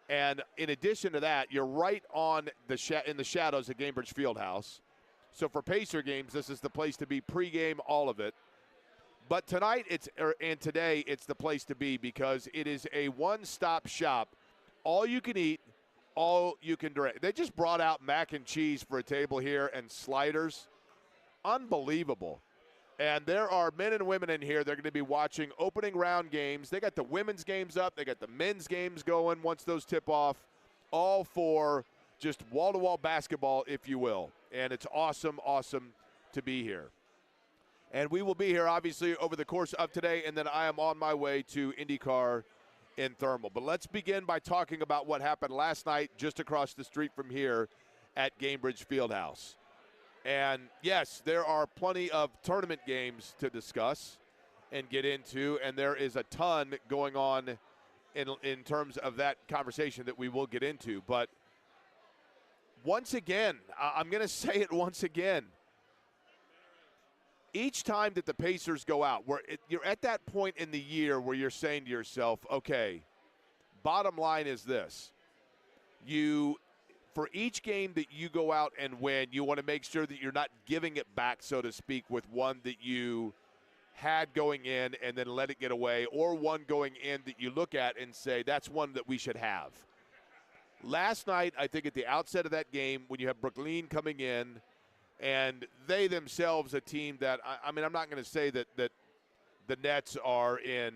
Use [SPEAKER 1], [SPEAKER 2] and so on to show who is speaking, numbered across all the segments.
[SPEAKER 1] And in addition to that, you're right on in the shadows of Gainbridge Fieldhouse. So for Pacer games, this is the place to be pregame, all of it. But tonight and today, it's the place to be because it is a one-stop shop. All you can eat, all you can drink. They just brought out mac and cheese for a table here and sliders. Unbelievable. And there are men and women in here. They're going to be watching opening round games. They got the women's games up. They got the men's games going once those tip off. All for just wall-to-wall basketball, if you will. And it's awesome, awesome to be here. And we will be here, obviously, over the course of today. And then I am on my way to IndyCar in Thermal. But let's begin by talking about what happened last night just across the street from here at Gainbridge Fieldhouse. And, yes, there are plenty of tournament games to discuss and get into, and there is a ton going on in terms of that conversation that we will get into. But once again, I'm going to say it once again, each time that the Pacers go out, you're at that point in the year where you're saying to yourself, okay, bottom line is this. For each game that you go out and win, you want to make sure that you're not giving it back, so to speak, with one that you had going in and then let it get away, or one going in that you look at and say, that's one that we should have. Last night, I think at the outset of that game, when you have Brooklyn coming in, and they themselves a team that, I mean, I'm not going to say that the Nets are in,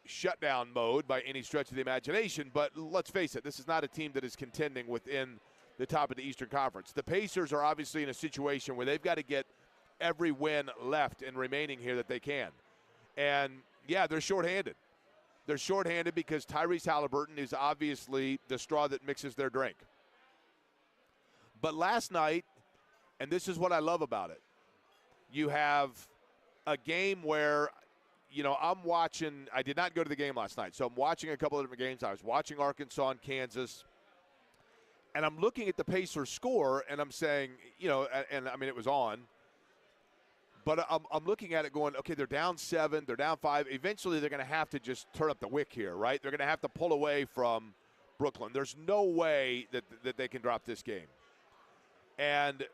[SPEAKER 1] shutdown mode by any stretch of the imagination, but let's face it, this is not a team that is contending within the top of the Eastern Conference. The Pacers are obviously in a situation where they've got to get every win left and remaining here that they can. And, yeah, they're shorthanded. They're shorthanded because Tyrese Halliburton is obviously the straw that mixes their drink. But last night, and this is what I love about it, you have a game where, I'm watching. I did not go to the game last night, so I'm watching a couple of different games. I was watching Arkansas and Kansas, and I'm looking at the Pacers score, and I'm saying, and I mean, it was on. But I'm looking at it going, okay, they're down 7, they're down 5. Eventually, they're going to have to just turn up the wick here, right? They're going to have to pull away from Brooklyn. There's no way that they can drop this game. And,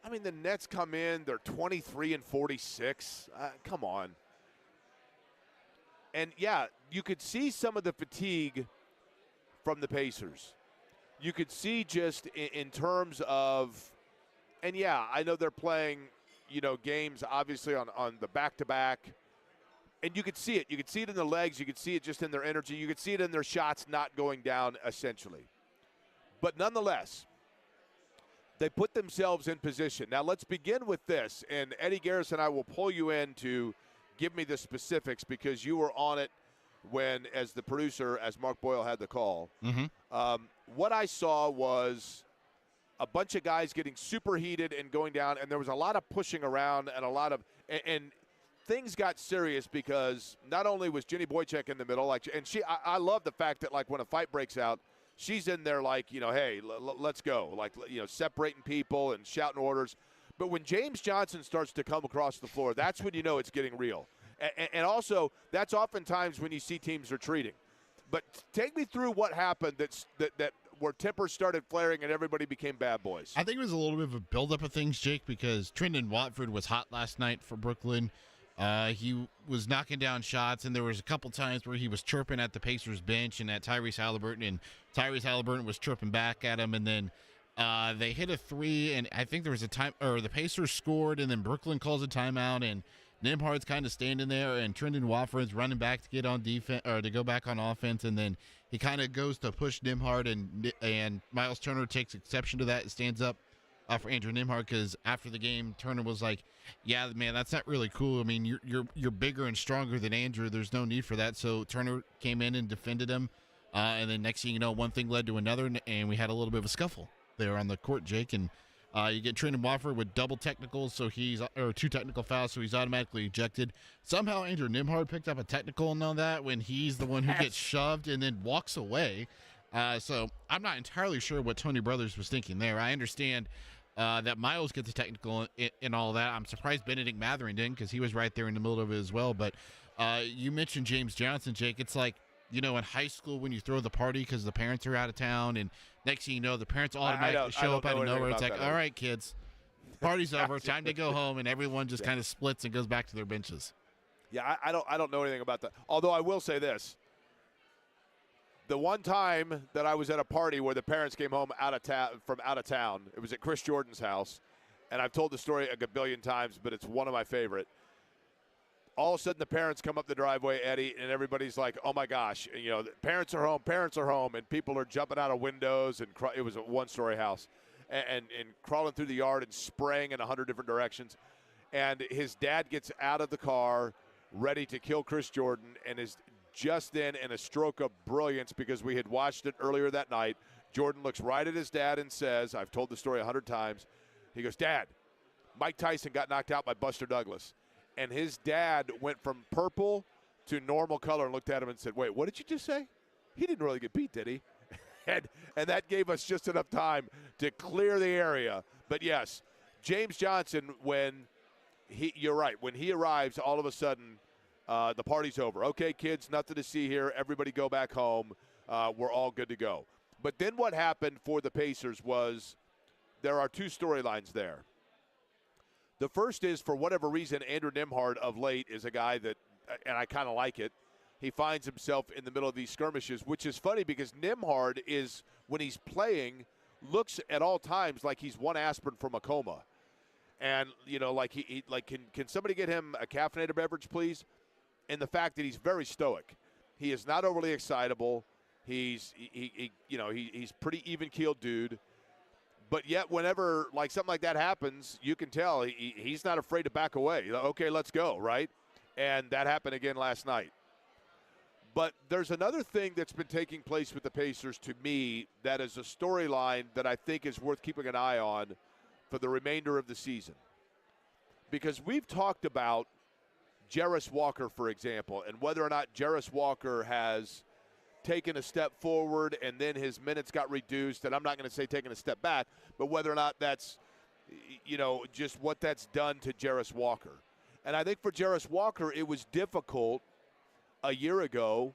[SPEAKER 1] I mean, the Nets come in, they're 23-46. Come on. And, yeah, you could see some of the fatigue from the Pacers. You could see just in terms of, and, yeah, I know they're playing, games obviously on the back-to-back. And you could see it. You could see it in the legs. You could see it just in their energy. You could see it in their shots not going down, essentially. But nonetheless, they put themselves in position. Now, let's begin with this. And Eddie Garrison, I will pull you in to give me the specifics because you were on it when, as the producer, as Mark Boyle had the call. Mm-hmm. What I saw was a bunch of guys getting superheated and going down, and there was a lot of pushing around and a lot of – and things got serious because not only was Jenny Boychuk in the middle, and I love the fact that, when a fight breaks out, she's in there hey, let's go, separating people and shouting orders. But when James Johnson starts to come across the floor, that's when you know it's getting real. And also, that's oftentimes when you see teams retreating. But take me through what happened that where tempers started flaring and everybody became bad boys.
[SPEAKER 2] I think it was a little bit of a buildup of things, Jake, because Trendon Watford was hot last night for Brooklyn. He was knocking down shots, and there was a couple times where he was chirping at the Pacers bench and at Tyrese Halliburton, and Tyrese Halliburton was chirping back at him, and then they hit a three, and I think there was a time, or the Pacers scored, and then Brooklyn calls a timeout, and Nembhard's kind of standing there, and Trendon Watford's running back to get on defense, or to go back on offense, and then he kind of goes to push Nembhard, and Miles Turner takes exception to that and stands up for Andrew Nembhard, because after the game, Turner was like, "Yeah, man, that's not really cool. I mean, you're bigger and stronger than Andrew. There's no need for that." So Turner came in and defended him, and then next thing you know, one thing led to another, and we had a little bit of a scuffle there on the court, Jake, and you get Trendon Watford with double technicals, or 2 technical fouls, so he's automatically ejected. Somehow Andrew Nembhard picked up a technical and all that when he's the one who gets shoved and then walks away. So I'm not entirely sure what Tony Brothers was thinking there. I understand that Miles gets a technical and all that. I'm surprised Benedict Matherin didn't, because he was right there in the middle of it as well. But you mentioned James Johnson, Jake. It's like in high school when you throw the party because the parents are out of town, and next thing you know, the parents automatically show up out of nowhere. It's like, all right, kids, party's over, time to go home, and everyone just kind of splits and goes back to their benches.
[SPEAKER 1] Yeah, I don't know anything about that. Although I will say this. The one time that I was at a party where the parents came home from out of town, it was at Chris Jordan's house, and I've told the story a billion times, but it's one of my favorite. All of a sudden, the parents come up the driveway, Eddie, and everybody's like, oh, my gosh. And, the parents are home, and people are jumping out of windows, and it was a one-story house, and crawling through the yard and spraying in 100 different directions. And his dad gets out of the car ready to kill Chris Jordan, and is just then in a stroke of brilliance because we had watched it earlier that night. Jordan looks right at his dad and says, I've told the story 100 times, he goes, Dad, Mike Tyson got knocked out by Buster Douglas. And his dad went from purple to normal color and looked at him and said, wait, what did you just say? He didn't really get beat, did he? and that gave us just enough time to clear the area. But, yes, James Johnson, you're right, when he arrives, all of a sudden the party's over. Okay, kids, nothing to see here. Everybody go back home. We're all good to go. But then what happened for the Pacers was there are two storylines there. The first is, for whatever reason, Andrew Nembhard of late is a guy that, and I kind of like it, he finds himself in the middle of these skirmishes, which is funny because Nembhard is, when he's playing, looks at all times like he's one aspirin from a coma. And, can somebody get him a caffeinated beverage, please? And the fact that he's very stoic. He is not overly excitable. He's pretty even-keeled dude. But yet, whenever something like that happens, you can tell he's not afraid to back away. Okay, let's go, right? And that happened again last night. But there's another thing that's been taking place with the Pacers to me that is a storyline that I think is worth keeping an eye on for the remainder of the season. Because we've talked about Jarris Walker, for example, and whether or not Jarris Walker has taken a step forward and then his minutes got reduced, and I'm not going to say taking a step back, but whether or not that's, just what that's done to Jarris Walker. And I think for Jarris Walker, it was difficult a year ago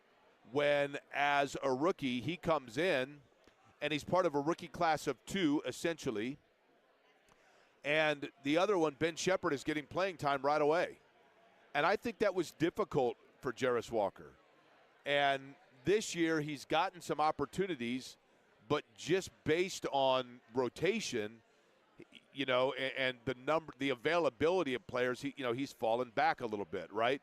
[SPEAKER 1] when, as a rookie, he comes in and he's part of a rookie class of two, essentially, and the other one, Ben Shepherd, is getting playing time right away. And I think that was difficult for Jarris Walker. And this year he's gotten some opportunities, but just based on rotation, and the availability of players, he's fallen back a little bit, right?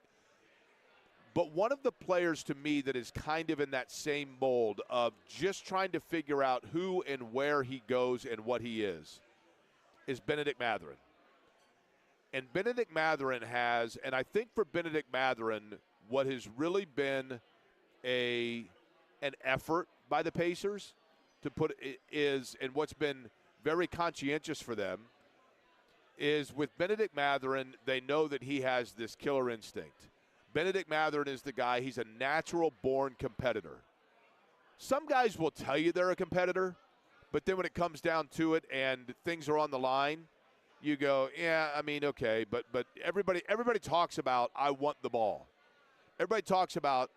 [SPEAKER 1] But one of the players to me that is kind of in that same mold of just trying to figure out who and where he goes and what he is Benedict Matherin. And Benedict Matherin has, and I think for Benedict Matherin, what has really been an effort by the Pacers to put it is, and what's been very conscientious for them, is with Benedict Matherin, they know that he has this killer instinct. Benedict Matherin is the guy, he's a natural-born competitor. Some guys will tell you they're a competitor, but then when it comes down to it and things are on the line, you go, yeah, I mean, okay, but everybody talks about I want the ball. Everybody talks about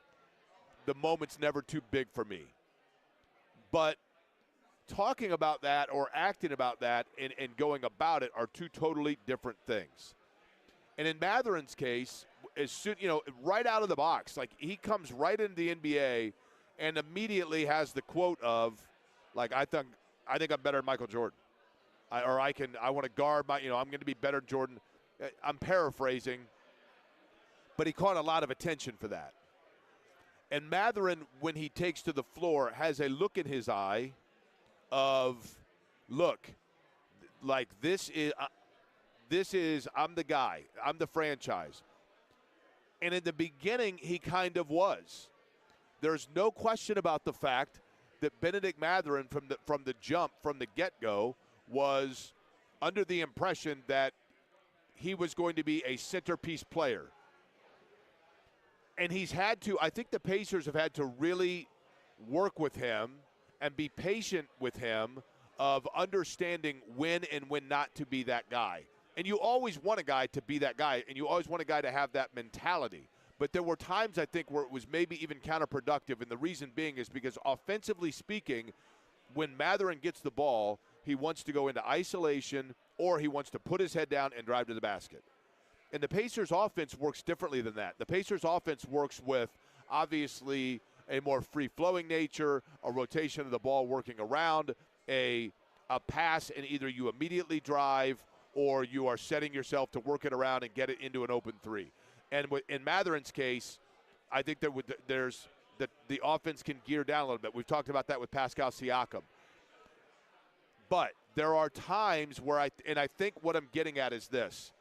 [SPEAKER 1] the moment's never too big for me. But talking about that or acting about that and going about it are two totally different things. And in Matherin's case, as soon, right out of the box, he comes right into the NBA and immediately has the quote of, I think I'm better than Michael Jordan. I want to guard I'm going to be better than Jordan. I'm paraphrasing, but he caught a lot of attention for that. And Matherin, when he takes to the floor, has a look in his eye of, look, this is, I'm the guy. I'm the franchise. And in the beginning, he kind of was. There's no question about the fact that Benedict Matherin from the jump, from the get-go, was under the impression that he was going to be a centerpiece player. And he's had to, I think the Pacers have had to really work with him and be patient with him of understanding when and when not to be that guy. And you always want a guy to be that guy, and you always want a guy to have that mentality. But there were times, I think, where it was maybe even counterproductive, and the reason being is because offensively speaking, when Matherin gets the ball, he wants to go into isolation or he wants to put his head down and drive to the basket. And the Pacers' offense works differently than that. The Pacers' offense works with, obviously, a more free-flowing nature, a rotation of the ball working around, a pass, and either you immediately drive or you are setting yourself to work it around and get it into an open three. And in Matherin's case, I think there's the offense can gear down a little bit. We've talked about that with Pascal Siakam. But there are times where I think what I'm getting at is this.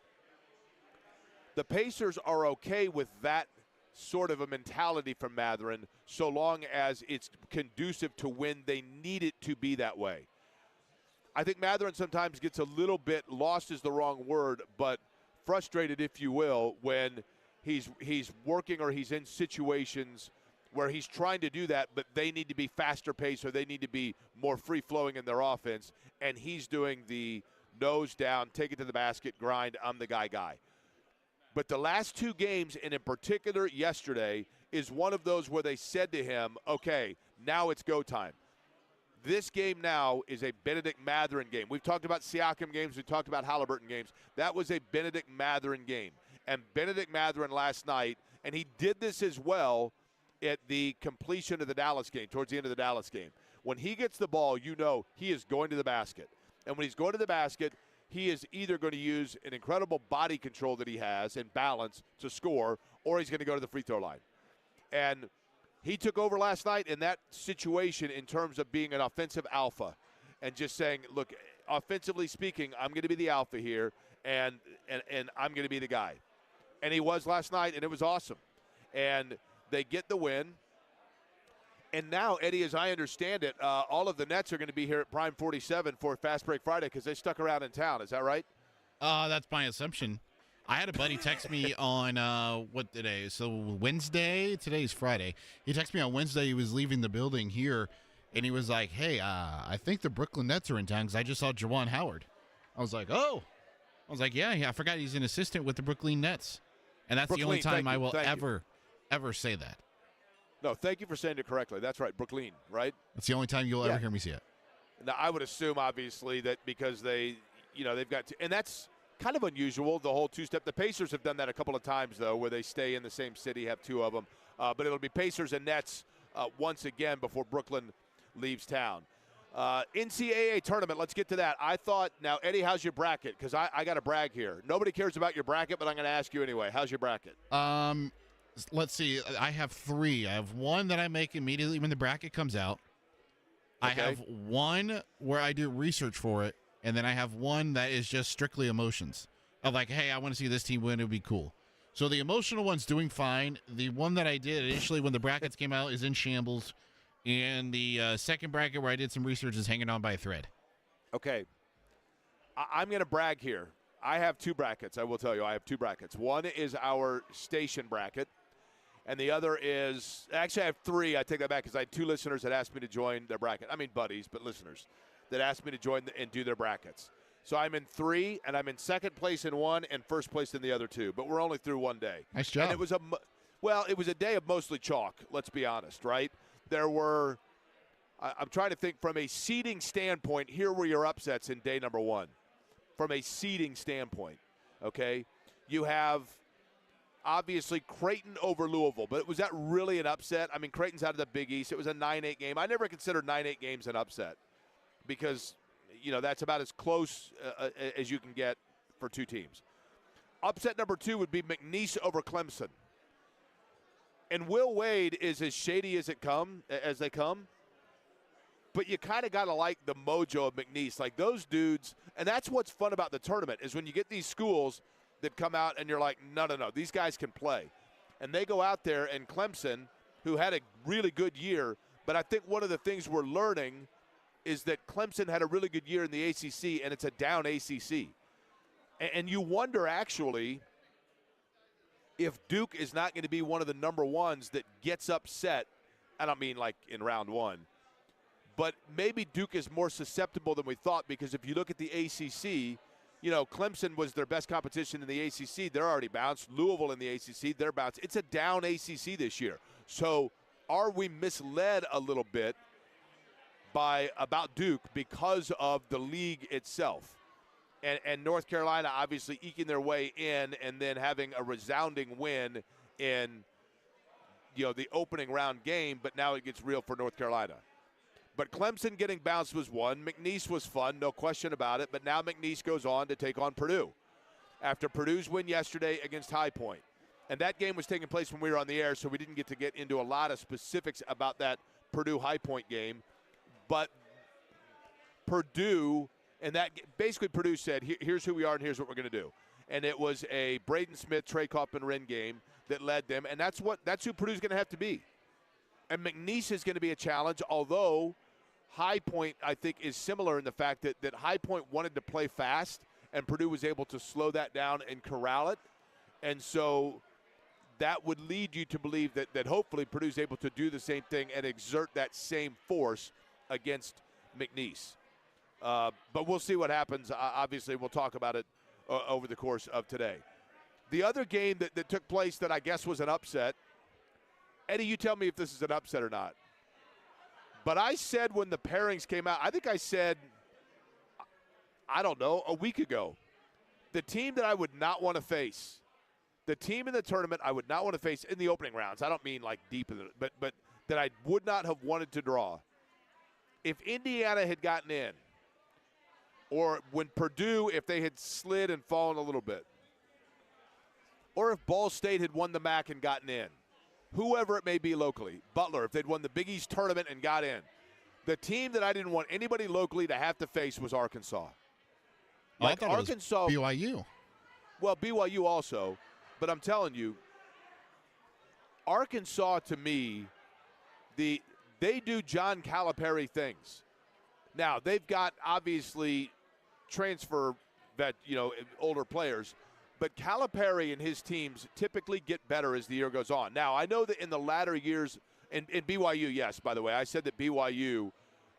[SPEAKER 1] The Pacers are okay with that sort of a mentality from Matherin so long as it's conducive to when they need it to be that way. I think Matherin sometimes gets a little bit, lost is the wrong word, but frustrated, if you will, when he's working or he's in situations where he's trying to do that, but they need to be faster paced or they need to be more free-flowing in their offense, and he's doing the nose down, take it to the basket, grind, I'm the guy. But the last two games, and in particular yesterday, is one of those where they said to him, okay, now it's go time. This game now is a Benedict Matherin game. We've talked about Siakam games. We've talked about Halliburton games. That was a Benedict Matherin game. And Benedict Matherin last night, and he did this as well at the completion of the Dallas game, towards the end of the Dallas game. When he gets the ball, you know he is going to the basket. And when he's going to the basket, he is either going to use an incredible body control that he has and balance to score, or he's going to go to the free throw line. And he took over last night in that situation in terms of being an offensive alpha and just saying, look, offensively speaking, I'm going to be the alpha here, and I'm going to be the guy. And he was last night, and it was awesome. And they get the win. And now, Eddie, as I understand it, all of the Nets are going to be here at Prime 47 for Fast Break Friday because they stuck around in town. Is that right?
[SPEAKER 2] That's my assumption. I had a buddy text me on, what today? So Wednesday? Today's Friday. He texted me on Wednesday. He was leaving the building here, and he was like, hey, I think the Brooklyn Nets are in town because I just saw Juwan Howard. I was like, oh. I was like, yeah, I forgot he's an assistant with the Brooklyn Nets. And that's the only time I will ever say that.
[SPEAKER 1] No, thank you for saying it correctly. That's right, Brooklyn, right?
[SPEAKER 2] That's the only time you'll ever hear me say it.
[SPEAKER 1] Now, I would assume, obviously, that because they've got – and that's kind of unusual, the whole two-step. The Pacers have done that a couple of times, though, where they stay in the same city, have two of them. But it'll be Pacers and Nets once again before Brooklyn leaves town. NCAA tournament, let's get to that. I thought – now, Eddie, how's your bracket? Because I got to brag here. Nobody cares about your bracket, but I'm going to ask you anyway. How's your bracket?
[SPEAKER 2] Let's see. I have three. I have one that I make immediately when the bracket comes out. Okay. I have one where I do research for it, and then I have one that is just strictly emotions. Of like, hey, I want to see this team win. It would be cool. So the emotional one's doing fine. The one that I did initially when the brackets came out is in shambles. And the second bracket where I did some research is hanging on by a thread.
[SPEAKER 1] Okay. I'm going to brag here. I have two brackets, I will tell you. I have two brackets. One is our station bracket. And the other is – actually, I have three. I take that back because I had two listeners that asked me to join their bracket. I mean buddies, but listeners that asked me to join and do their brackets. So I'm in three, and I'm in second place in one and first place in the other two. But we're only through one day.
[SPEAKER 2] Nice job.
[SPEAKER 1] And it was a day of mostly chalk, let's be honest, right? There were – I'm trying to think from a seeding standpoint, here were your upsets in day number one. From a seeding standpoint, okay? You have – obviously, Creighton over Louisville, but was that really an upset? I mean, Creighton's out of the Big East. It was a 9-8 game. I never considered 9-8 games an upset because, that's about as close as you can get for two teams. Upset number two would be McNeese over Clemson. And Will Wade is as shady as they come, but you kind of got to like the mojo of McNeese. Like those dudes, and that's what's fun about the tournament is when you get these schools – that come out and you're like, no, these guys can play. And they go out there, and Clemson, who had a really good year, but I think one of the things we're learning is that Clemson had a really good year in the ACC, and it's a down ACC. And you wonder, actually, if Duke is not going to be one of the number ones that gets upset. I don't mean like in round one. But maybe Duke is more susceptible than we thought because if you look at the ACC, Clemson was their best competition in the ACC. They're already bounced. Louisville in the ACC, they're bounced. It's a down ACC this year. So are we misled a little bit about Duke because of the league itself? And North Carolina obviously eking their way in and then having a resounding win in the opening round game, but now it gets real for North Carolina. But Clemson getting bounced was one. McNeese was fun, no question about it. But now McNeese goes on to take on Purdue after Purdue's win yesterday against High Point. And that game was taking place when we were on the air, so we didn't get to get into a lot of specifics about that Purdue-High Point game. But Purdue, and that basically Purdue said, here's who we are and here's what we're going to do. And it was a Braden Smith, Trey Kaufman-Wren game that led them, and that's who Purdue's going to have to be. And McNeese is going to be a challenge, although High Point, I think, is similar in the fact that High Point wanted to play fast, and Purdue was able to slow that down and corral it. And so that would lead you to believe that hopefully Purdue's able to do the same thing and exert that same force against McNeese. But we'll see what happens. Obviously, we'll talk about it over the course of today. The other game that took place that I guess was an upset, Eddie, you tell me if this is an upset or not. But I said when the pairings came out, I think I said, I don't know, a week ago, the team that I would not want to face, the team in the tournament I would not want to face in the opening rounds, I don't mean like deep in it, but that I would not have wanted to draw. If Indiana had gotten in, or when Purdue, if they had slid and fallen a little bit, or if Ball State had won the MAC and gotten in, whoever it may be locally, Butler, if they'd won the Big East tournament and got in, the team that I didn't want anybody locally to have to face was Arkansas.
[SPEAKER 2] Like Arkansas, it was BYU.
[SPEAKER 1] Well, BYU also, but I'm telling you, Arkansas to me, they do John Calipari things. Now they've got obviously transfer older players. But Calipari and his teams typically get better as the year goes on. Now, I know that in the latter years, and BYU, yes, by the way, I said that BYU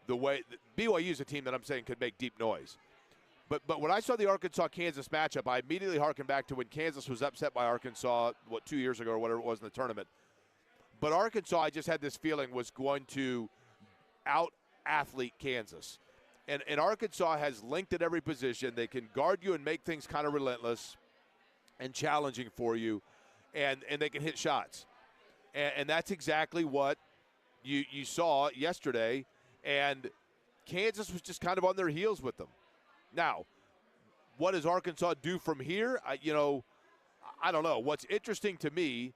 [SPEAKER 1] is a team that I'm saying could make deep noise. But when I saw the Arkansas-Kansas matchup, I immediately harkened back to when Kansas was upset by Arkansas, 2 years ago or whatever it was in the tournament. But Arkansas, I just had this feeling, was going to out-athlete Kansas. And Arkansas has linked at every position. They can guard you and make things kind of relentless and challenging for you, and they can hit shots. And that's exactly what you saw yesterday, and Kansas was just kind of on their heels with them. Now, what does Arkansas do from here? I don't know. What's interesting to me,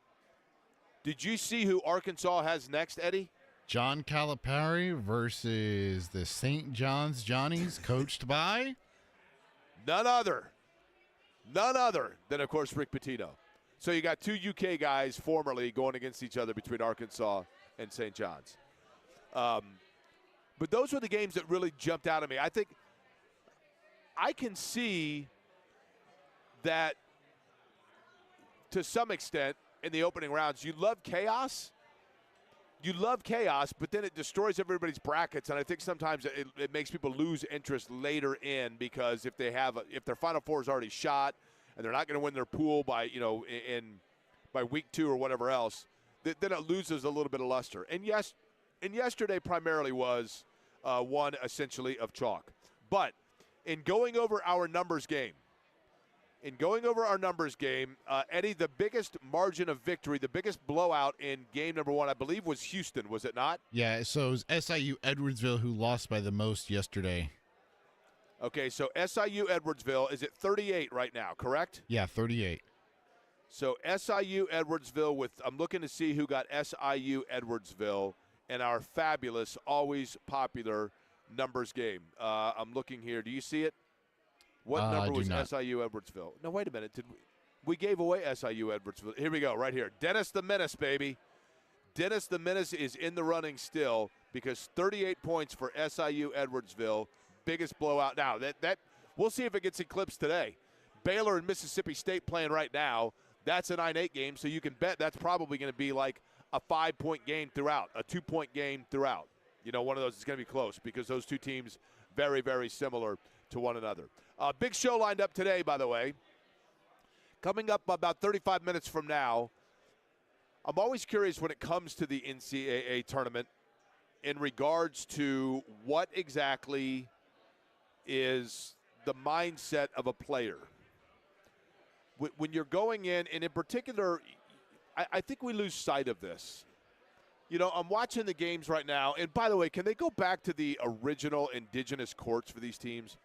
[SPEAKER 1] did you see who Arkansas has next, Eddie?
[SPEAKER 2] John Calipari versus the St. John's Johnnies, coached by?
[SPEAKER 1] None other than, of course, Rick Pitino. So you got two UK guys formerly going against each other between Arkansas and St. John's. But those were the games that really jumped out at me. I think I can see that to some extent in the opening rounds. You love chaos. But then it destroys everybody's brackets, and I think sometimes it makes people lose interest later in, because if their Final Four is already shot and they're not going to win their pool by by week 2 or whatever else, then it loses a little bit of luster. And yesterday primarily was one essentially of chalk. But in going over our numbers game, Eddie, the biggest margin of victory, the biggest blowout in game number 1, I believe, was Houston, was it not?
[SPEAKER 2] Yeah, so it was SIU Edwardsville who lost by the most yesterday.
[SPEAKER 1] Okay, so SIU Edwardsville is at 38 right now, correct?
[SPEAKER 2] Yeah, 38.
[SPEAKER 1] So SIU Edwardsville I'm looking to see who got SIU Edwardsville in our fabulous, always popular numbers game. I'm looking here. Do you see it? What number was SIU Edwardsville? No, wait a minute. We gave away SIU Edwardsville. Here we go, right here. Dennis the Menace, baby. Dennis the Menace is in the running still, because 38 points for SIU Edwardsville, biggest blowout. Now, that we'll see if it gets eclipsed today. Baylor and Mississippi State playing right now. That's a 9-8 game, so you can bet that's probably going to be like a 5-point game throughout, a 2-point game throughout. One of those is going to be close, because those two teams very, very similar to one another. Big show lined up today, by the way. Coming up about 35 minutes from now, I'm always curious when it comes to the NCAA tournament in regards to what exactly is the mindset of a player. When you're going in, and in particular, I think we lose sight of this. You know, I'm watching the games right now, and by the way, can they go back to the original indigenous courts for these teams?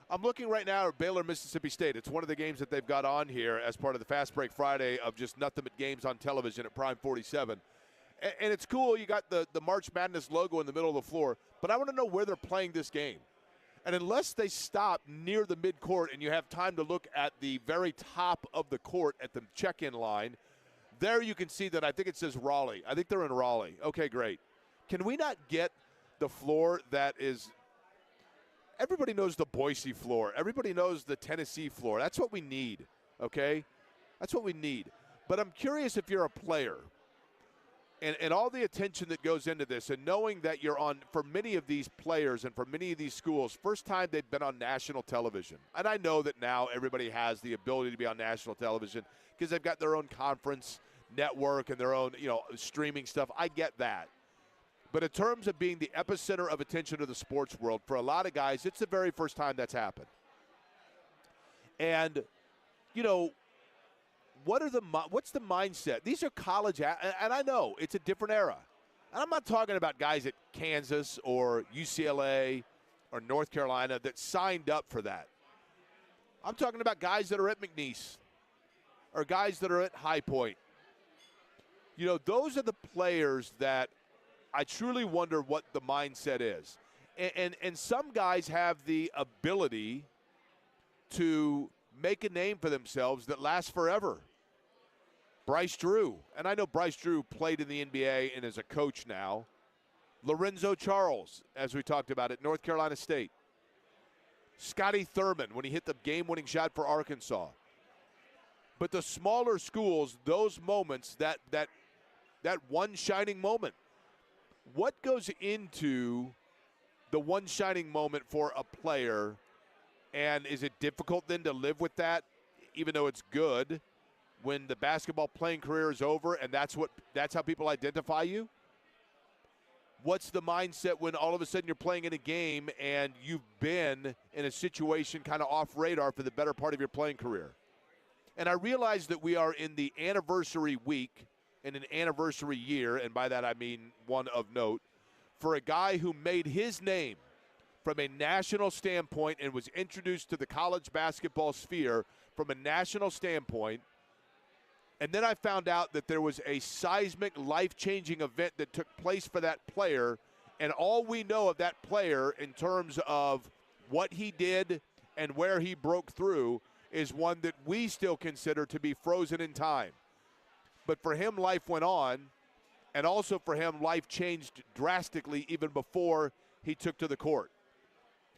[SPEAKER 1] I'm looking right now at Baylor, Mississippi State. It's one of the games that they've got on here as part of the Fast Break Friday of just nothing but games on television at Prime 47. And it's cool. You got the March Madness logo in the middle of the floor, but I want to know where they're playing this game. And unless they stop near the midcourt and you have time to look at the very top of the court at the check-in line, there you can see that I think it says Raleigh. I think they're in Raleigh. Okay, great. Can we not get the floor that is – everybody knows the Boise floor. Everybody knows the Tennessee floor. That's what we need, okay? That's what we need. But I'm curious if you're a player and all the attention that goes into this and knowing that you're on, for many of these players and for many of these schools, first time they've been on national television. And I know that now everybody has the ability to be on national television because they've got their own conference network and their own, streaming stuff. I get that. But in terms of being the epicenter of attention to the sports world, for a lot of guys, it's the very first time that's happened. And, what's the mindset? These are college, and I know it's a different era. And I'm not talking about guys at Kansas or UCLA or North Carolina that signed up for that. I'm talking about guys that are at McNeese or guys that are at High Point. Those are the players that I truly wonder what the mindset is. And some guys have the ability to make a name for themselves that lasts forever. Bryce Drew. And I know Bryce Drew played in the NBA and is a coach now. Lorenzo Charles, as we talked about at North Carolina State. Scotty Thurman when he hit the game-winning shot for Arkansas. But the smaller schools, those moments, that one shining moment, what goes into the one shining moment for a player, and is it difficult then to live with that, even though it's good, when the basketball playing career is over and that's how people identify you? What's the mindset when all of a sudden you're playing in a game and you've been in a situation kind of off radar for the better part of your playing career? And I realize that we are in the anniversary week in an anniversary year, and by that I mean one of note, for a guy who made his name from a national standpoint and was introduced to the college basketball sphere from a national standpoint. And then I found out that there was a seismic, life-changing event that took place for that player, and all we know of that player in terms of what he did and where he broke through is one that we still consider to be frozen in time. But for him, life went on, and also for him, life changed drastically even before he took to the court.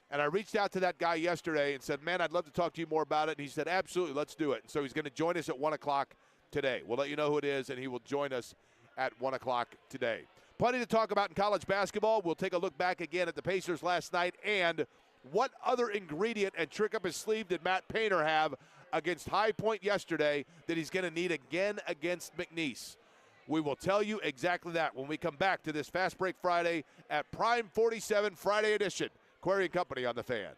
[SPEAKER 1] And I reached out to that guy yesterday and said, man, I'd love to talk to you more about it. And he said, absolutely, let's do it. And so he's going to join us at 1 o'clock today. We'll let you know who it is, and he will join us at 1 o'clock today. Plenty to talk about in college basketball. We'll take a look back again at the Pacers last night and what other ingredient and trick up his sleeve did Matt Painter have against High Point yesterday that he's going to need again against McNeese. We will tell you exactly that when we come back to this Fast Break Friday at Prime 47 Friday edition. Query & Company on the Fan.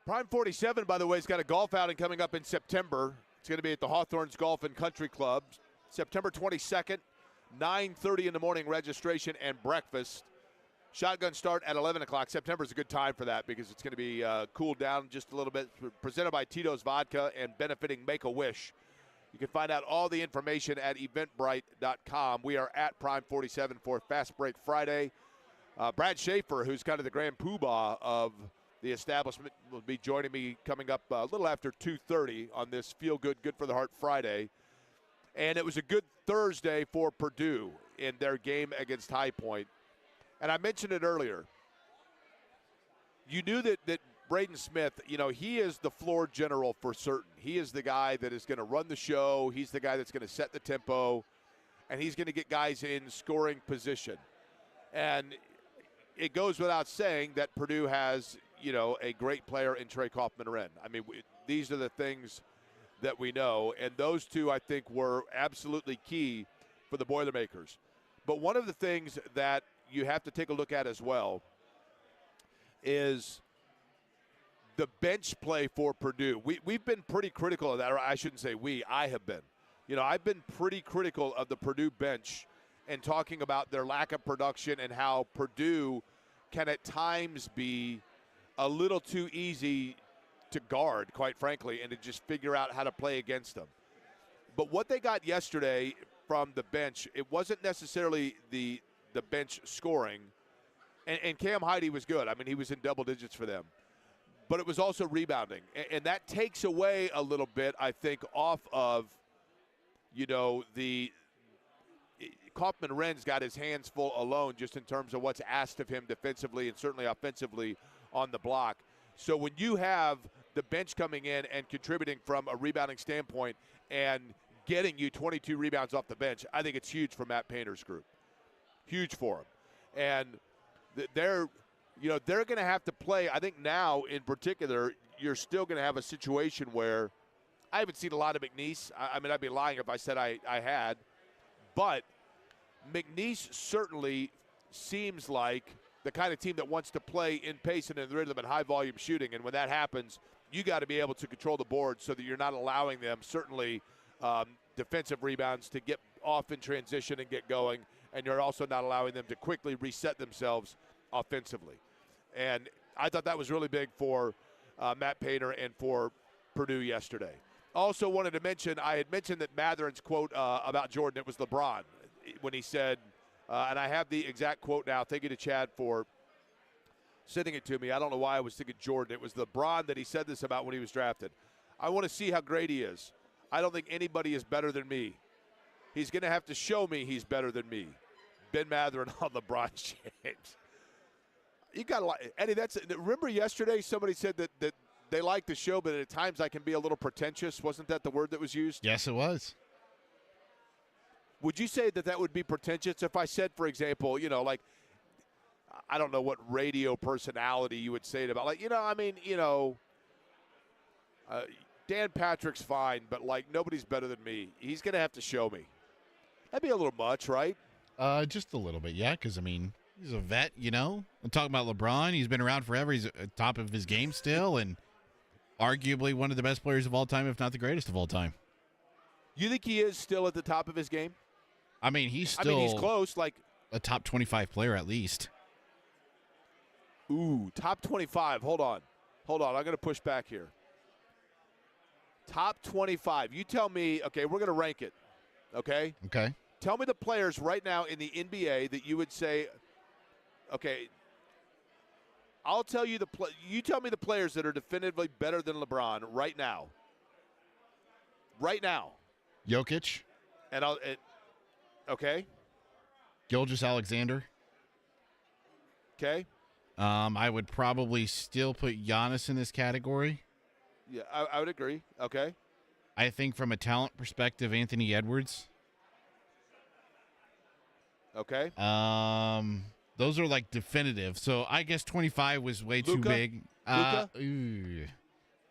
[SPEAKER 1] Prime 47, by the way, has got a golf outing coming up in September. It's going to be at the Hawthorns Golf and Country Club, September 22nd, 9:30 in the morning registration and breakfast. Shotgun start at 11 o'clock. September is a good time for that because it's going to be cooled down just a little bit. Presented by Tito's Vodka and benefiting Make-A-Wish. You can find out all the information at eventbrite.com. We are at Prime 47 for Fast Break Friday. Brad Schaefer, who's kind of the grand poobah of the establishment, will be joining me coming up a little after 2:30 on this Feel Good, Good for the Heart Friday. And it was a good Thursday for Purdue in their game against High Point. And I mentioned it earlier. You knew that Braden Smith, he is the floor general for certain. He is the guy that is going to run the show. He's the guy that's going to set the tempo. And he's going to get guys in scoring position. And it goes without saying that Purdue has, a great player in Trey Kaufman-Renn. I mean, these are the things that we know. And those two, I think, were absolutely key for the Boilermakers. But one of the things that you have to take a look at as well is the bench play for Purdue. We've been pretty critical of that, or I shouldn't say we, I have been. I've been pretty critical of the Purdue bench and talking about their lack of production and how Purdue can at times be a little too easy to guard, quite frankly, and to just figure out how to play against them. But what they got yesterday from the bench, it wasn't necessarily the bench scoring, and Cam Heide was good. I mean, he was in double digits for them. But it was also rebounding, and that takes away a little bit, I think, off of, the Kaufman-Renn's got his hands full alone just in terms of what's asked of him defensively and certainly offensively on the block. So when you have the bench coming in and contributing from a rebounding standpoint and getting you 22 rebounds off the bench, I think it's huge for Matt Painter's group. Huge for them. And they're going to have to play. I think now in particular, you're still going to have a situation where I haven't seen a lot of McNeese. I mean, I'd be lying if I said I had. But McNeese certainly seems like the kind of team that wants to play in pace and in rhythm and high volume shooting. And when that happens, you got to be able to control the board so that you're not allowing them, certainly defensive rebounds, to get off in transition and get going. And you're also not allowing them to quickly reset themselves offensively. And I thought that was really big for Matt Painter and for Purdue yesterday. Also wanted to mention, I had mentioned that Matherin's quote about Jordan, it was LeBron, when he said, and I have the exact quote now. Thank you to Chad for sending it to me. I don't know why I was thinking Jordan. It was LeBron that he said this about when he was drafted. I want to see how great he is. I don't think anybody is better than me. He's going to have to show me he's better than me. Ben Matherin on LeBron James. You got to like Eddie. Remember yesterday somebody said that they like the show, but at times I can be a little pretentious. Wasn't that the word that was used?
[SPEAKER 2] Yes, it was.
[SPEAKER 1] Would you say that would be pretentious if I said, for example, like, I don't know what radio personality you would say it about, like, Dan Patrick's fine, but like nobody's better than me. He's going to have to show me. That'd be a little much, right?
[SPEAKER 2] Just a little bit, yeah, because, I mean, he's a vet, I'm talking about LeBron. He's been around forever. He's at top of his game still, and arguably one of the best players of all time, if not the greatest of all time.
[SPEAKER 1] You think he is still at the top of his game?
[SPEAKER 2] I mean, he's
[SPEAKER 1] close, like
[SPEAKER 2] a top 25 player at least.
[SPEAKER 1] Ooh, top 25. Hold on. I'm going to push back here. Top 25. You tell me, okay, we're going to rank it, okay?
[SPEAKER 2] Okay.
[SPEAKER 1] Tell me the players right now in the NBA that you would say, okay, I'll tell you you tell me the players that are definitively better than LeBron right now. Right now.
[SPEAKER 2] Jokic.
[SPEAKER 1] Okay.
[SPEAKER 2] Gilgeous-Alexander.
[SPEAKER 1] Okay.
[SPEAKER 2] I would probably still put Giannis in this category.
[SPEAKER 1] Yeah, I would agree. Okay.
[SPEAKER 2] I think from a talent perspective, Anthony Edwards.
[SPEAKER 1] Okay.
[SPEAKER 2] Those are like definitive. So I guess 25 was way too big.
[SPEAKER 1] Luka?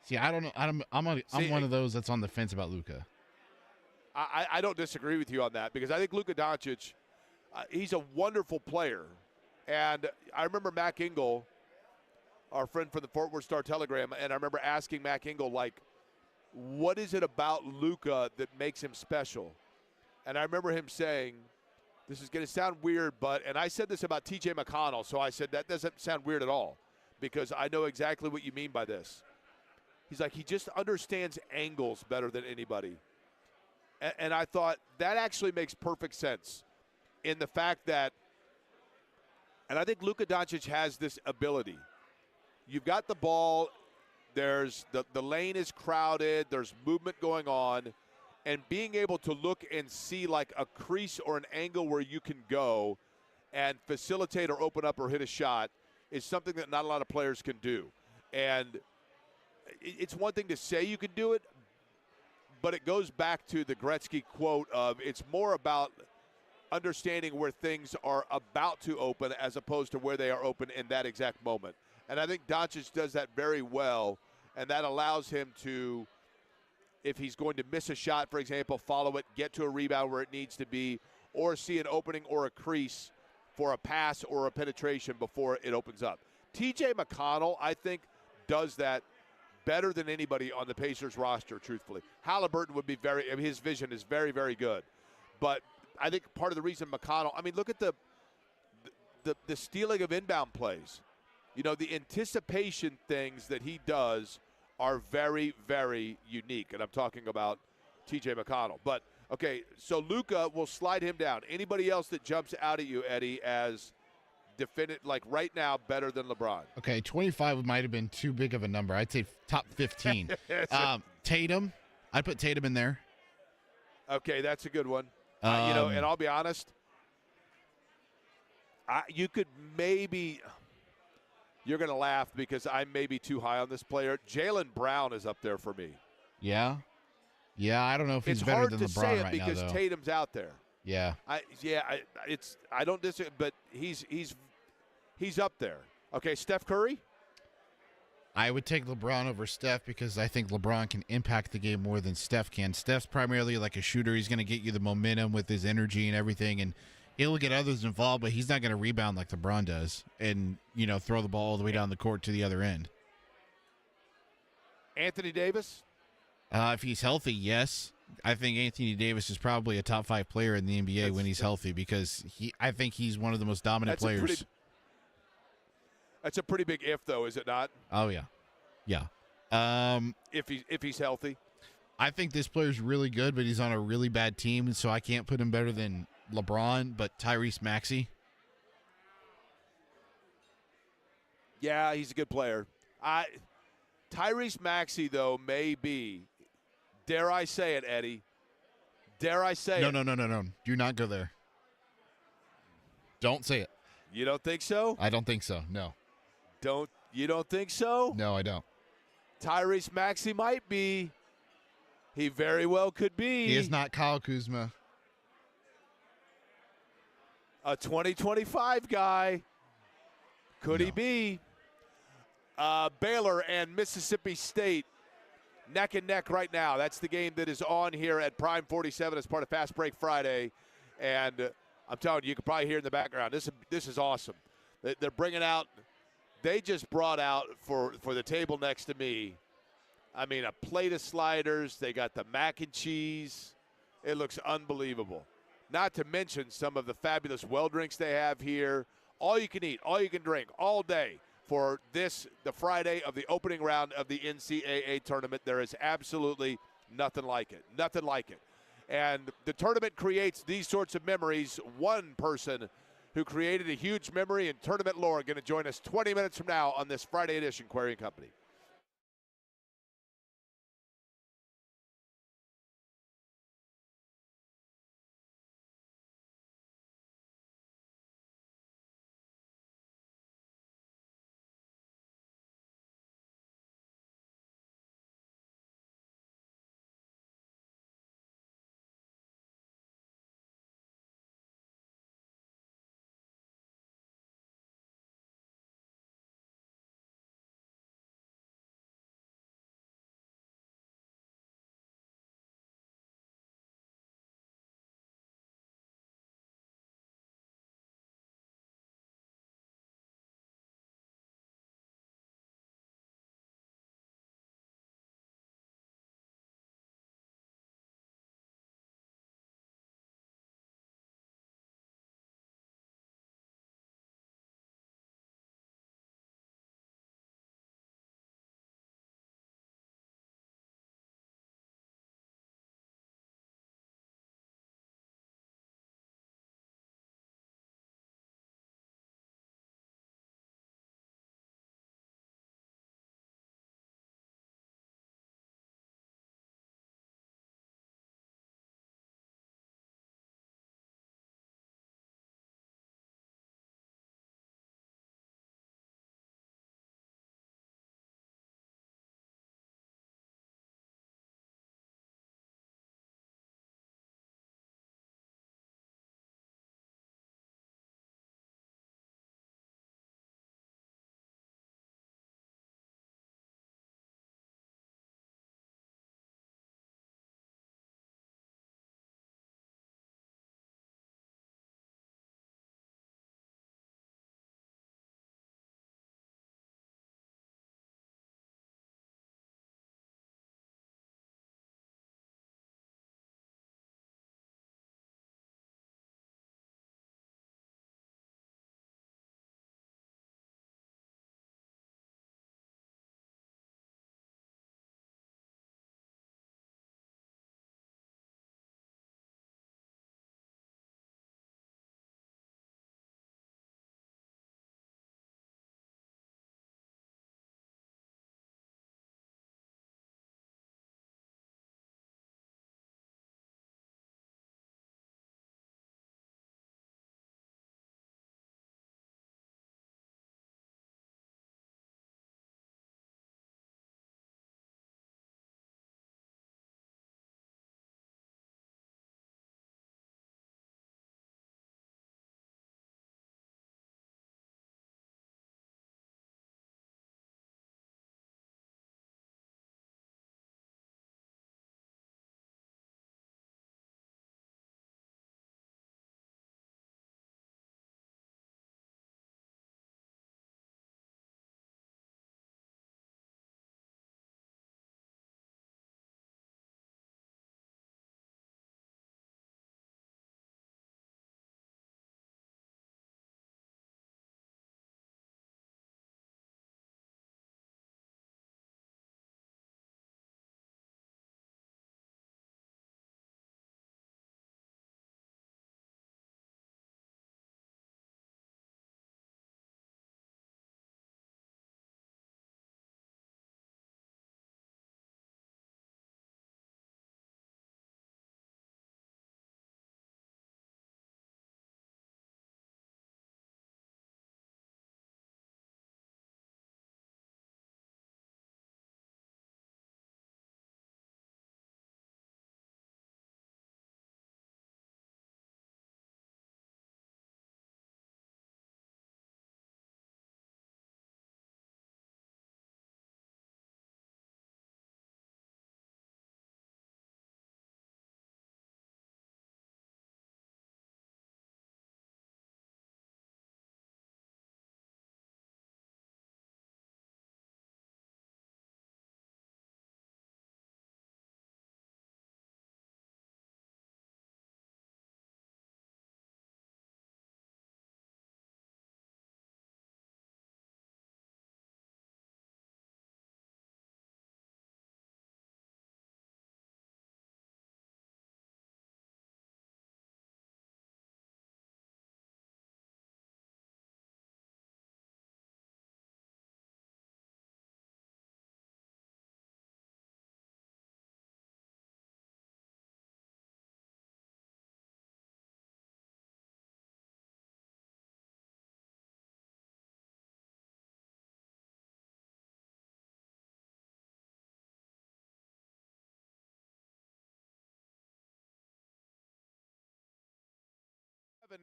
[SPEAKER 2] See, I don't know. I'm one of those that's on the fence about Luka.
[SPEAKER 1] I don't disagree with you on that because I think Luka Doncic, he's a wonderful player. And I remember Mac Engel our friend from the Fort Worth Star-Telegram, and I remember asking Mac Engel, like, what is it about Luka that makes him special? And I remember him saying, this is going to sound weird, and I said this about T.J. McConnell, so I said that doesn't sound weird at all because I know exactly what you mean by this. He's like, he just understands angles better than anybody. And I thought that actually makes perfect sense in the fact that, and I think Luka Doncic has this ability. You've got the ball, there's the lane is crowded, there's movement going on, and being able to look and see like a crease or an angle where you can go and facilitate or open up or hit a shot is something that not a lot of players can do. And it's one thing to say you can do it, but it goes back to the Gretzky quote of it's more about understanding where things are about to open as opposed to where they are open in that exact moment. And I think Doncic does that very well, and that allows him to, if he's going to miss a shot, for example, follow it, get to a rebound where it needs to be, or see an opening or a crease for a pass or a penetration before it opens up. T.J. McConnell, I think, does that better than anybody on the Pacers roster, truthfully. Halliburton would be his vision is very, very good. But I think part of the reason McConnell, look at the stealing of inbound plays. You know, the anticipation things that he does are very, very unique. And I'm talking about T.J. McConnell. But, okay, so Luka will slide him down. Anybody else that jumps out at you, Eddie, as definitive, like right now, better than LeBron?
[SPEAKER 2] Okay, 25 might have been too big of a number. I'd say top 15. Tatum. I'd put Tatum in there.
[SPEAKER 1] Okay, that's a good one. And I'll be honest, you could maybe – you're going to laugh because I may be too high on this player. Jaylen Brown is up there for me.
[SPEAKER 2] Yeah? Yeah, I don't know if he's better than LeBron right now, though. It's hard to say it
[SPEAKER 1] because Tatum's out there.
[SPEAKER 2] Yeah.
[SPEAKER 1] I don't disagree, but he's up there. Okay, Steph Curry?
[SPEAKER 2] I would take LeBron over Steph because I think LeBron can impact the game more than Steph can. Steph's primarily like a shooter. He's going to get you the momentum with his energy and everything, and he'll get others involved, but he's not going to rebound like LeBron does and, throw the ball all the way down the court to the other end.
[SPEAKER 1] Anthony Davis?
[SPEAKER 2] If he's healthy, yes. I think Anthony Davis is probably a top 5 player in the NBA when he's healthy because I think he's one of the most dominant players.
[SPEAKER 1] That's a pretty big if, though, is it not?
[SPEAKER 2] Oh, yeah. Yeah.
[SPEAKER 1] If he's healthy?
[SPEAKER 2] I think this player's really good, but he's on a really bad team, so I can't put him better than LeBron, but Tyrese Maxey.
[SPEAKER 1] Yeah, he's a good player. Tyrese Maxey, though, may be, dare I say it, Eddie? Dare I say it?
[SPEAKER 2] No. Do not go there. Don't say it.
[SPEAKER 1] You don't think so?
[SPEAKER 2] I don't think so, no.
[SPEAKER 1] You don't think so?
[SPEAKER 2] No, I don't.
[SPEAKER 1] Tyrese Maxey might be. He very well could be.
[SPEAKER 2] He is not Kyle Kuzma.
[SPEAKER 1] A 2025 guy. Could he be? Baylor and Mississippi State neck and neck right now. That's the game that is on here at Prime 47 as part of Fast Break Friday. And I'm telling you, you can probably hear in the background. This is awesome. They're bringing out. They just brought out for the table next to me, a plate of sliders. They got the mac and cheese. It looks unbelievable. Not to mention some of the fabulous well drinks they have here. All you can eat, all you can drink, all day for the Friday of the opening round of the NCAA tournament. There is absolutely nothing like it. Nothing like it. And the tournament creates these sorts of memories. One person who created a huge memory in tournament lore going to join us 20 minutes from now on this Friday edition, Query and Company.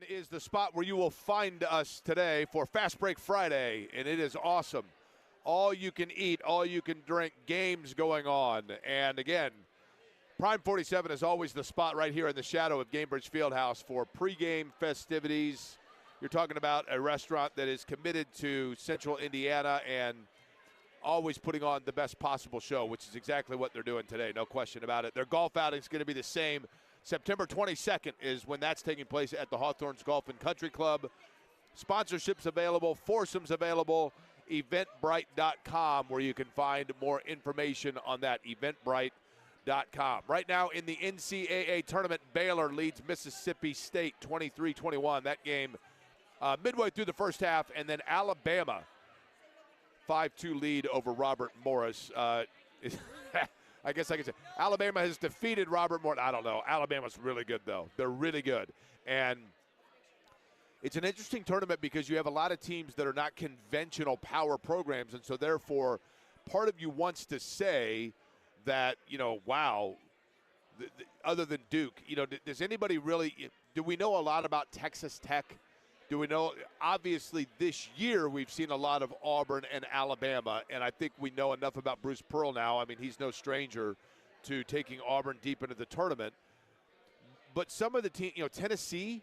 [SPEAKER 1] is the spot where you will find us today for Fast Break Friday, and it is awesome. All you can eat, all you can drink, games going on. And again, Prime 47 is always the spot right here in the shadow of Gamebridge Fieldhouse for pregame festivities. You're talking about a restaurant that is committed to Central Indiana and always putting on the best possible show, which is exactly what they're doing today, no question about it. Their golf outing is going to be the same. September 22nd is when that's taking place at the Hawthorns Golf and Country Club. Sponsorships available, foursomes available, eventbrite.com, where you can find more information on that, eventbrite.com. Right now in the NCAA tournament, Baylor leads Mississippi State 23-21. That game midway through the first half, and then Alabama 5-2 lead over Robert Morris. I guess I could say Alabama has defeated Robert Morris. I don't know. Alabama's really good, though. They're really good. And it's an interesting tournament because you have a lot of teams that are not conventional power programs, and so therefore part of you wants to say that, wow, other than Duke, does anybody really – do we know a lot about Texas Tech? Do we know – obviously this year we've seen a lot of Auburn and Alabama, and I think we know enough about Bruce Pearl now. I mean, he's no stranger to taking Auburn deep into the tournament. But some of the teams, Tennessee,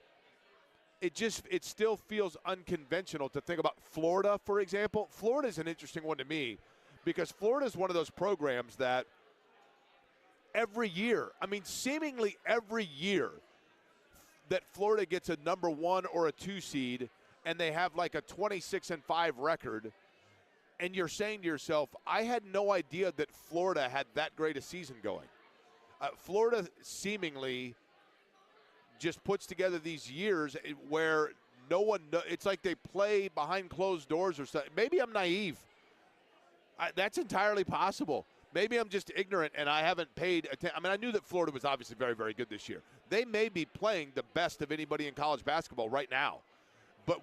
[SPEAKER 1] it still feels unconventional to think about Florida, for example. Florida is an interesting one to me because Florida is one of those programs that every year, seemingly every year, that Florida gets a number 1 or a 2 seed and they have like a 26-5 record, and you're saying to yourself, I had no idea that Florida had that great a season going. Florida seemingly just puts together these years where no one it's like they play behind closed doors or something. Maybe I'm naive. That's entirely possible. Maybe I'm just ignorant and I haven't paid attention. I knew that Florida was obviously very, very good this year. They may be playing the best of anybody in college basketball right now. But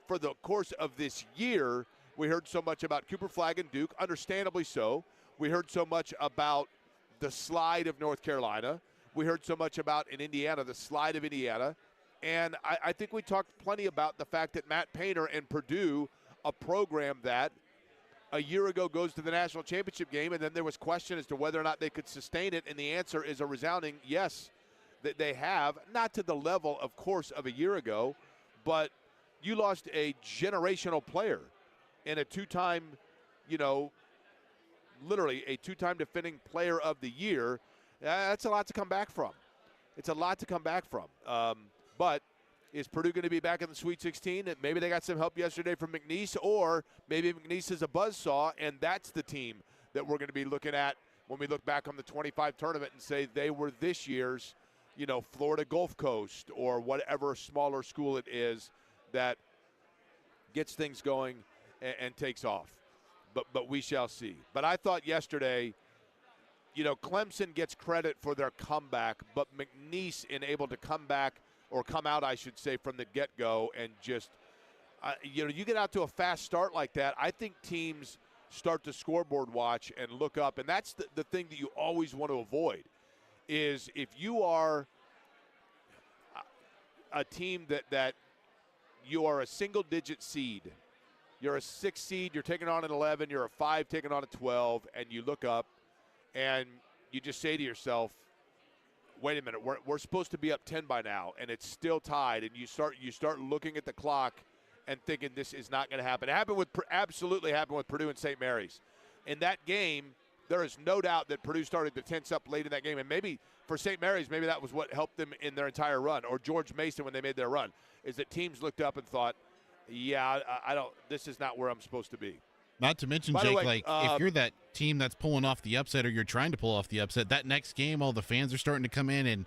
[SPEAKER 1] for the course of this year, we heard so much about Cooper Flagg and Duke, understandably so. We heard so much about the slide of North Carolina. We heard so much about, in Indiana, the slide of Indiana. And I think we talked plenty about the fact that Matt Painter and Purdue, a program that a year ago goes to the national championship game, and then there was question as to whether or not they could sustain it, and the answer is a resounding yes, that they have. Not to the level, of course, of a year ago, but you lost a generational player and a two-time, literally a two-time defending player of the year. That's a lot to come back from. It's a lot to come back from. But is Purdue going to be back in the Sweet 16? And maybe they got some help yesterday from McNeese, or maybe McNeese is a buzzsaw, and that's the team that we're going to be looking at when we look back on the 25 tournament and say they were this year's, Florida Gulf Coast or whatever smaller school it is that gets things going and takes off. But we shall see. But I thought yesterday, Clemson gets credit for their comeback, but McNeese able to come back, or come out, I should say, from the get-go, and just, you get out to a fast start like that, I think teams start to scoreboard watch and look up, and that's the thing that you always want to avoid, is if you are a team that you are a single-digit seed, you're a 6 seed, you're taking on an 11, you're a 5 taking on a 12, and you look up, and you just say to yourself, wait a minute, we're supposed to be up 10 by now, and it's still tied, and you start looking at the clock and thinking this is not going to happen. It absolutely happened with Purdue and St. Mary's. In that game, there is no doubt that Purdue started to tense up late in that game, and maybe for St. Mary's, maybe that was what helped them in their entire run, or George Mason when they made their run, is that teams looked up and thought, yeah, this is not where I'm supposed to be.
[SPEAKER 2] Not to mention, Jake, if you're that team that's pulling off the upset, or you're trying to pull off the upset, that next game, all the fans are starting to come in, and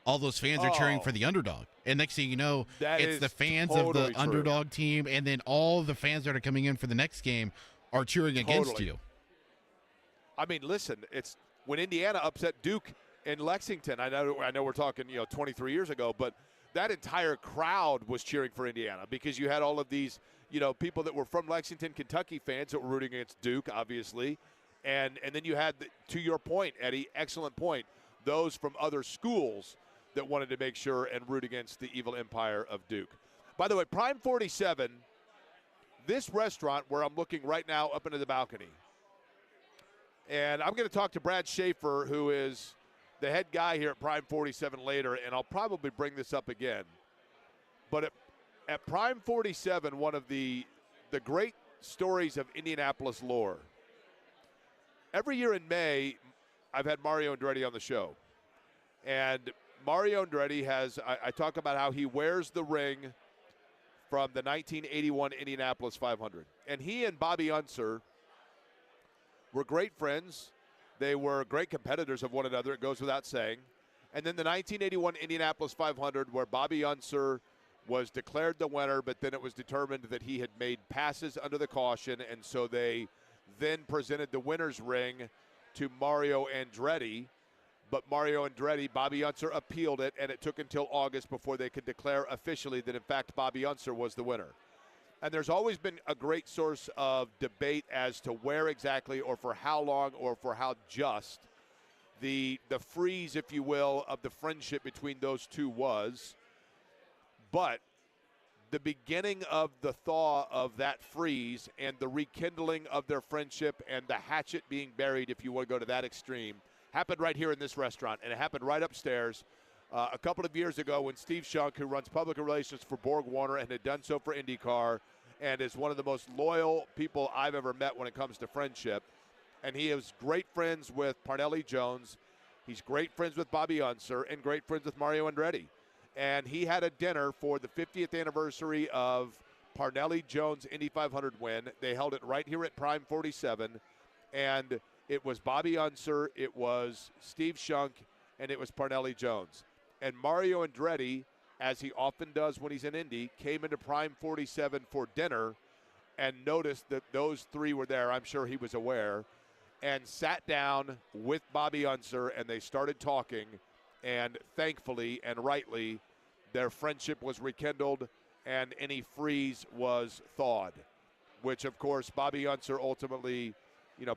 [SPEAKER 2] all those fans are cheering for the underdog. And next thing you know, it's the fans of the underdog team, and then all the fans that are coming in for the next game are cheering against you.
[SPEAKER 1] Listen, it's when Indiana upset Duke in Lexington. I know we're talking 23 years ago, but that entire crowd was cheering for Indiana because you had all of these people that were from Lexington, Kentucky fans that were rooting against Duke, obviously. And then you had, to your point, Eddie, excellent point, those from other schools that wanted to make sure and root against the evil empire of Duke. By the way, Prime 47, this restaurant where I'm looking right now up into the balcony, and I'm going to talk to Brad Schaefer, who is the head guy here at Prime 47 later, and I'll probably bring this up again. But at Prime 47, one of the great stories of Indianapolis lore, every year in May, I've had Mario Andretti on the show. And Mario Andretti I talk about how he wears the ring from the 1981 Indianapolis 500. And he and Bobby Unser were great friends. They were great competitors of one another, it goes without saying. And then the 1981 Indianapolis 500, where Bobby Unser was declared the winner, but then it was determined that he had made passes under the caution, and so they then presented the winner's ring to Mario Andretti. But Mario Andretti, Bobby Unser appealed it, and it took until August before they could declare officially that, in fact, Bobby Unser was the winner. And there's always been a great source of debate as to where exactly or for how long or for how just the freeze, if you will, of the friendship between those two was. But the beginning of the thaw of that freeze and the rekindling of their friendship and the hatchet being buried, if you want to go to that extreme, happened right here in this restaurant, and it happened right upstairs a couple of years ago when Steve Shunk, who runs public relations for Borg Warner and had done so for IndyCar and is one of the most loyal people I've ever met when it comes to friendship, and he is great friends with Parnelli Jones. He's great friends with Bobby Unser and great friends with Mario Andretti. And he had a dinner for the 50th anniversary of Parnelli Jones' Indy 500 win. They held it right here at Prime 47, and it was Bobby Unser, it was Steve Shunk, and it was Parnelli Jones. And Mario Andretti, as he often does when he's in Indy, came into Prime 47 for dinner and noticed that those three were there. I'm sure he was aware, and sat down with Bobby Unser, and they started talking. And thankfully and rightly, their friendship was rekindled and any freeze was thawed, which, of course, Bobby Unser ultimately,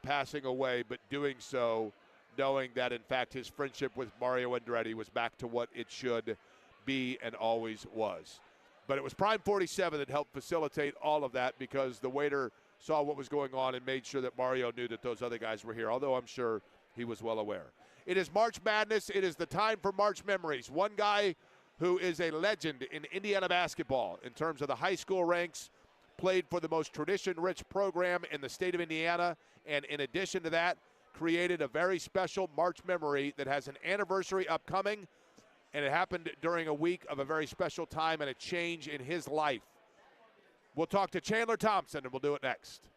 [SPEAKER 1] passing away, but doing so knowing that, in fact, his friendship with Mario Andretti was back to what it should be and always was. But it was Prime 47 that helped facilitate all of that because the waiter saw what was going on and made sure that Mario knew that those other guys were here, although I'm sure he was well aware. It is March Madness. It is the time for March memories. One guy who is a legend in Indiana basketball in terms of the high school ranks, played for the most tradition-rich program in the state of Indiana, and in addition to that, created a very special March memory that has an anniversary upcoming, and it happened during a week of a very special time and a change in his life. We'll talk to Chandler Thompson, and we'll do it next.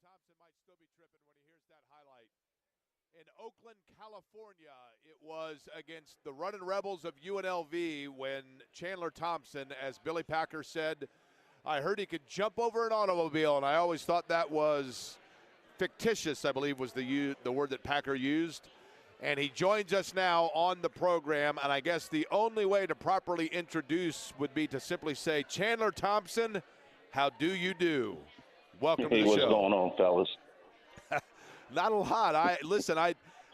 [SPEAKER 1] Thompson might still be tripping when he hears that highlight. In Oakland, California, it was against the Runnin' Rebels of UNLV when Chandler Thompson, as Billy Packer said, I heard he could jump over an automobile, and I always thought that was fictitious, I believe was the word that Packer used. And he joins us now on the program, and I guess the only way to properly introduce would be to simply say, Chandler Thompson, how do you do? Welcome to the show.
[SPEAKER 3] What's going on, fellas?
[SPEAKER 1] Not a lot.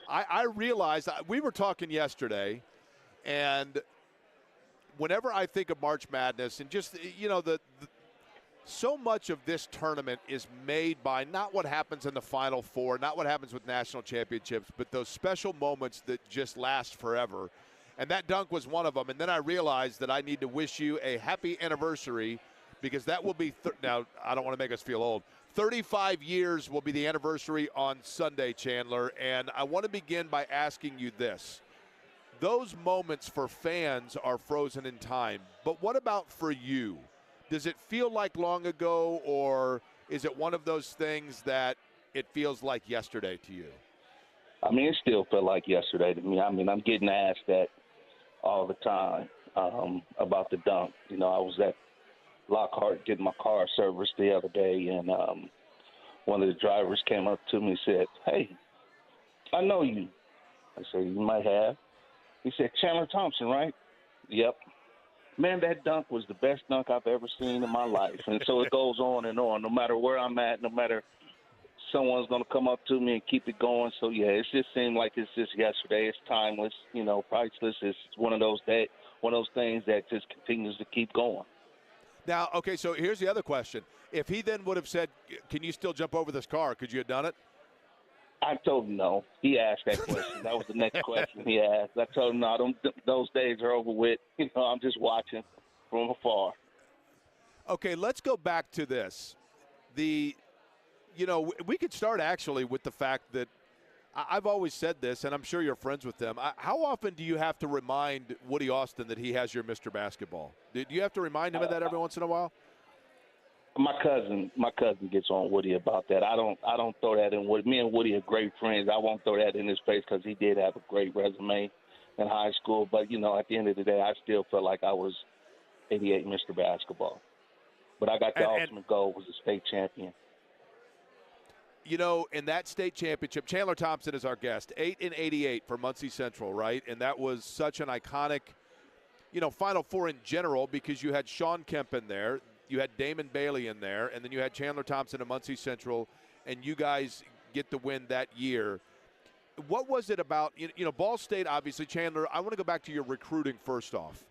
[SPEAKER 1] I realized we were talking yesterday, and whenever I think of March Madness and just, so much of this tournament is made by not what happens in the Final Four, not what happens with national championships, but those special moments that just last forever. And that dunk was one of them. And then I realized that I need to wish you a happy anniversary, because that will be now, I don't want to make us feel old. 35 years will be the anniversary on Sunday, Chandler. And I want to begin by asking you this. Those moments for fans are frozen in time. But what about for you? Does it feel like long ago, or is it one of those things that it feels like yesterday to you?
[SPEAKER 3] I mean, it still felt like yesterday to me. I mean, I'm getting asked that all the time about the dunk. I was at Lockhart getting my car serviced the other day, and one of the drivers came up to me and said, "Hey, I know you." I said, "You might have." He said, "Chandler Thompson, right?" "Yep." Man, that dunk was the best dunk I've ever seen in my life. And so it goes on and on, no matter where I'm at, no matter someone's going to come up to me and keep it going. So, yeah, it just seemed like it's just yesterday. It's timeless, priceless. It's one of those things that just continues to keep going.
[SPEAKER 1] Now, okay, so here's the other question. If he then would have said, can you still jump over this car, could you have done it?
[SPEAKER 3] I told him no. He asked that question. That was the next question he asked. I told him no, those days are over with. I'm just watching from afar.
[SPEAKER 1] Okay, let's go back to this. We could start actually with the fact that I've always said this, and I'm sure you're friends with them. How often do you have to remind Woody Austin that he has your Mr. Basketball? Do you have to remind him of that every once in a while?
[SPEAKER 3] My cousin gets on Woody about that. I don't throw that in Woody. Me and Woody are great friends. I won't throw that in his face because he did have a great resume in high school. But, at the end of the day, I still felt like I was 88 Mr. Basketball. But I got the ultimate goal, was a state champion.
[SPEAKER 1] In that state championship, Chandler Thompson is our guest, 8 in 88 for Muncie Central, right? And that was such an iconic, Final Four in general, because you had Sean Kemp in there. You had Damon Bailey in there, and then you had Chandler Thompson and Muncie Central, and you guys get the win that year. What was it about, Ball State, obviously, Chandler, I want to go back to your recruiting first off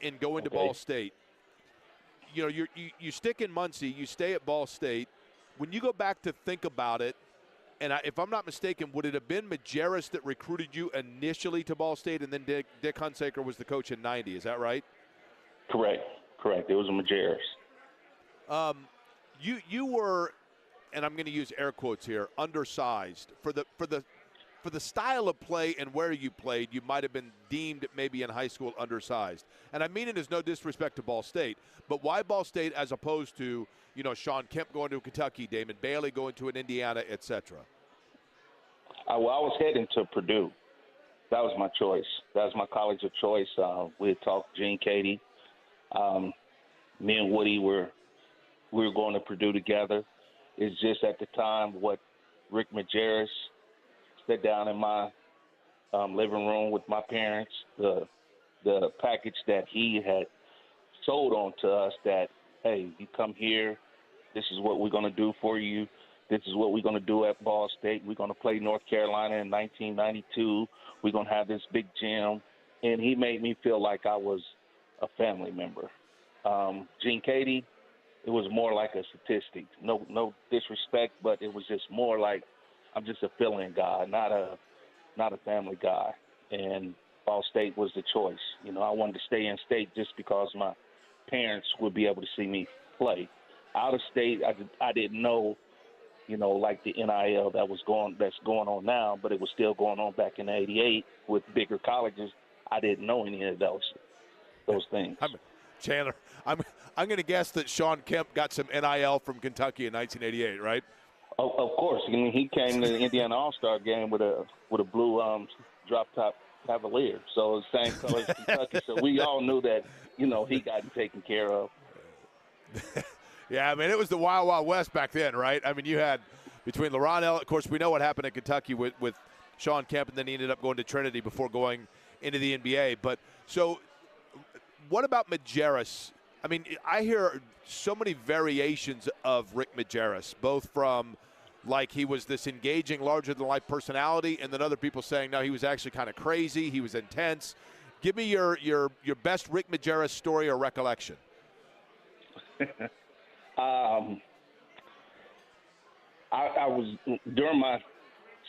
[SPEAKER 1] and going to Ball State. You stick in Muncie, you stay at Ball State. When you go back to think about it, and if I'm not mistaken, would it have been Majerus that recruited you initially to Ball State, and then Dick Hunsaker was the coach in 90, is that right?
[SPEAKER 3] Correct. It was a Majerus.
[SPEAKER 1] You were, and I'm going to use air quotes here, undersized for the style of play and where you played. You might have been deemed maybe in high school undersized, and I mean it as no disrespect to Ball State, but why Ball State as opposed to Sean Kemp going to Kentucky, Damon Bailey going to an Indiana, etc.
[SPEAKER 3] I was heading to Purdue. That was my choice. That was my college of choice. We had talked Gene Katie. Me and Woody we were going to Purdue together. It's just at the time what Rick Majerus sat down in my living room with my parents, the package that he had sold on to us that, hey, you come here, this is what we're going to do for you. This is what we're going to do at Ball State. We're going to play North Carolina in 1992. We're going to have this big gym. And he made me feel like I was a family member. Gene Katie, it was more like a statistic. No disrespect, but it was just more like I'm just a fill-in guy, not a family guy. And Ball State was the choice. I wanted to stay in state just because my parents would be able to see me play. Out of state, I didn't know, like the NIL that's going on now, but it was still going on back in '88 with bigger colleges. I didn't know any of those things.
[SPEAKER 1] I'm going to guess that Sean Kemp got some NIL from Kentucky in 1988, right?
[SPEAKER 3] Of course. I mean, he came to the Indiana All-Star game with a blue drop-top Cavalier. So it's the same color as Kentucky. So we all knew that, he got taken care of.
[SPEAKER 1] Yeah, I mean, it was the Wild Wild West back then, right? I mean, you had between LeBron Ellis, of course, we know what happened in Kentucky with Sean Kemp, and then he ended up going to Trinity before going into the NBA. But so what about Majerus? I mean, I hear so many variations of Rick Majerus, both from like he was this engaging, larger-than-life personality, and then other people saying, no, he was actually kind of crazy, he was intense. Give me your best Rick Majerus story or recollection.
[SPEAKER 3] I was during my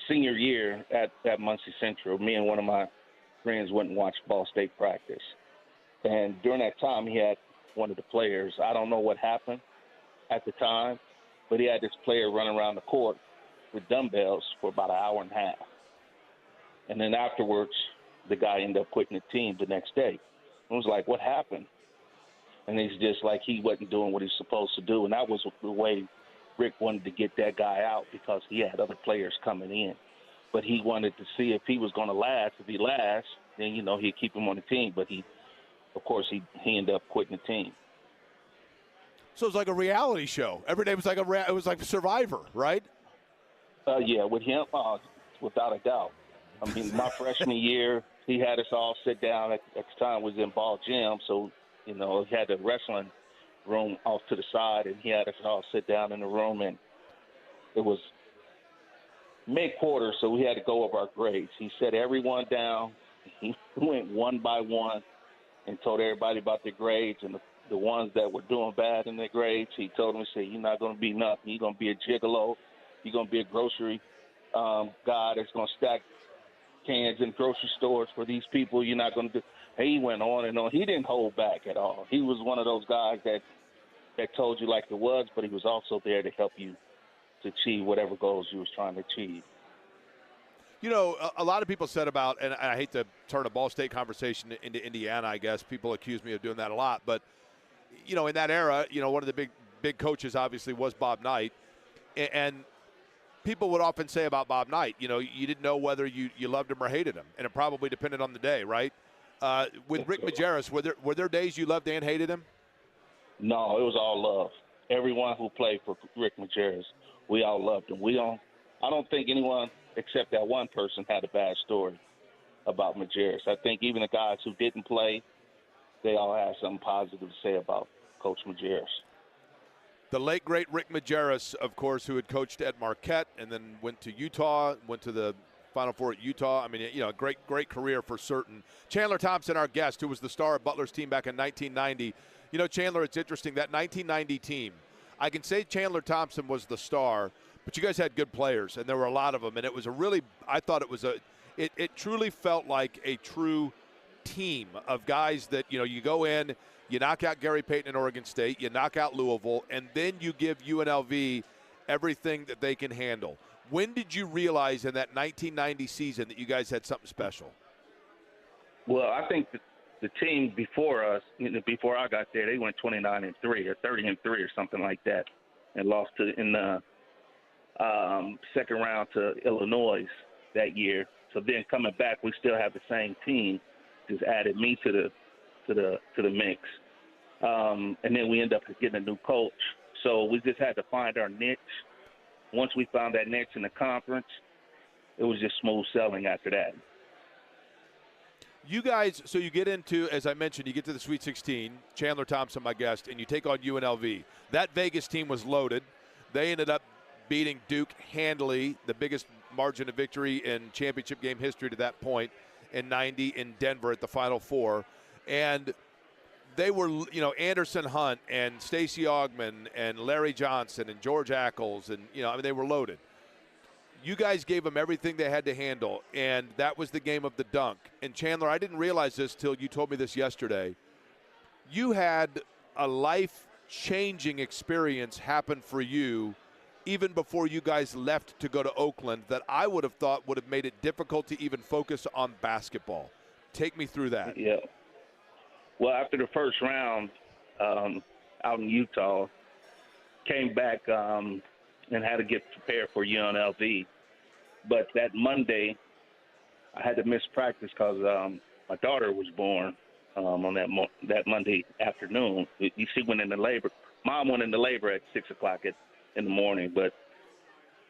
[SPEAKER 3] senior year at Muncie Central. Me and one of my friends went and watched Ball State practice, and during that time, he had one of the players. I don't know what happened at the time, but he had this player running around the court with dumbbells for about an hour and a half, and then afterwards, the guy ended up quitting the team the next day. I was like, "What happened?" And he's just like he wasn't doing what he's supposed to do, and that was the way Rick wanted to get that guy out because he had other players coming in. But he wanted to see if he was going to last. If he lasts, then, he'd keep him on the team. But he ended up quitting the team.
[SPEAKER 1] So it was like a reality show. Every day was like it was like Survivor, right?
[SPEAKER 3] Yeah, with him, without a doubt. I mean, my freshman year, he had us all sit down. At the time, was in ball gym, so he had the wrestling room off to the side, and he had us all sit down in the room, and it was mid-quarter, so we had to go over our grades. He set everyone down. He went one by one and told everybody about their grades, and the ones that were doing bad in their grades, he told them, he said, "You're not going to be nothing. You're going to be a gigolo. You're going to be a grocery guy that's going to stack cans in grocery stores for these people. You're not going to do." He went on and on. He didn't hold back at all. He was one of those guys that told you like it was, but he was also there to help you to achieve whatever goals you was trying to achieve.
[SPEAKER 1] A lot of people said about, and I hate to turn a Ball State conversation into Indiana, I guess. People accuse me of doing that a lot. But, in that era, one of the big coaches obviously was Bob Knight. And people would often say about Bob Knight, you didn't know whether you loved him or hated him. And it probably depended on the day, right? With Rick Majerus, were there days you loved and hated him?
[SPEAKER 3] No, it was all love. Everyone who played for Rick Majerus, we all loved him. I don't think anyone except that one person had a bad story about Majerus. I think even the guys who didn't play, they all had something positive to say about Coach Majerus.
[SPEAKER 1] The late, great Rick Majerus, of course, who had coached at Marquette and then went to Utah, went to the Final Four at Utah. I mean, great career for certain. Chandler Thompson, our guest, who was the star of Butler's team back in 1990. Chandler, it's interesting, that 1990 team, I can say Chandler Thompson was the star, but you guys had good players, and there were a lot of them, and it was I thought it was it truly felt like a true team of guys that, you go in, you knock out Gary Payton and Oregon State, you knock out Louisville, and then you give UNLV everything that they can handle. When did you realize in that 1990 season that you guys had something special?
[SPEAKER 3] Well, I think the team before us, before I got there, they went 29-3 or 30-3 or something like that, and lost in the second round to Illinois that year. So then coming back, we still have the same team. Just added me to the mix, and then we end up getting a new coach. So we just had to find our niche. Once we found that niche in the conference, it was just smooth sailing after that.
[SPEAKER 1] You guys, so you get into, as I mentioned, you get to the Sweet 16, Chandler Thompson, my guest, and you take on UNLV. That Vegas team was loaded. They ended up beating Duke handily, the biggest margin of victory in championship game history to that point in 90 in Denver at the Final Four. And they were, Anderson Hunt and Stacey Augmon and Larry Johnson and George Ackles, and, they were loaded. You guys gave them everything they had to handle, and that was the game of the dunk. And, Chandler, I didn't realize this till you told me this yesterday. You had a life-changing experience happen for you even before you guys left to go to Oakland that I would have thought would have made it difficult to even focus on basketball. Take me through that.
[SPEAKER 3] Yeah. Well, after the first round out in Utah, came back and had to get prepared for UNLV. But that Monday, I had to miss practice because my daughter was born on that Monday afternoon. She went into labor. Mom went into labor at 6 o'clock in the morning, but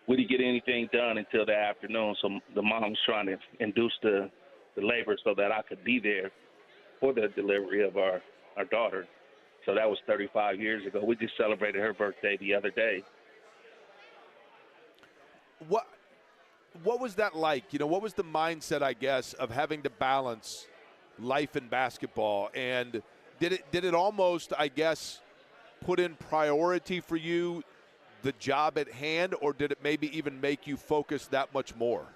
[SPEAKER 3] we didn't get anything done until the afternoon. So the mom was trying to induce the labor so that I could be there for the delivery of our daughter. So that was 35 years ago. We just celebrated her birthday the other day.
[SPEAKER 1] What was that like? What was the mindset, I guess, of having to balance life and basketball? And did it almost, I guess, put in priority for you the job at hand, or did it maybe even make you focus that much more?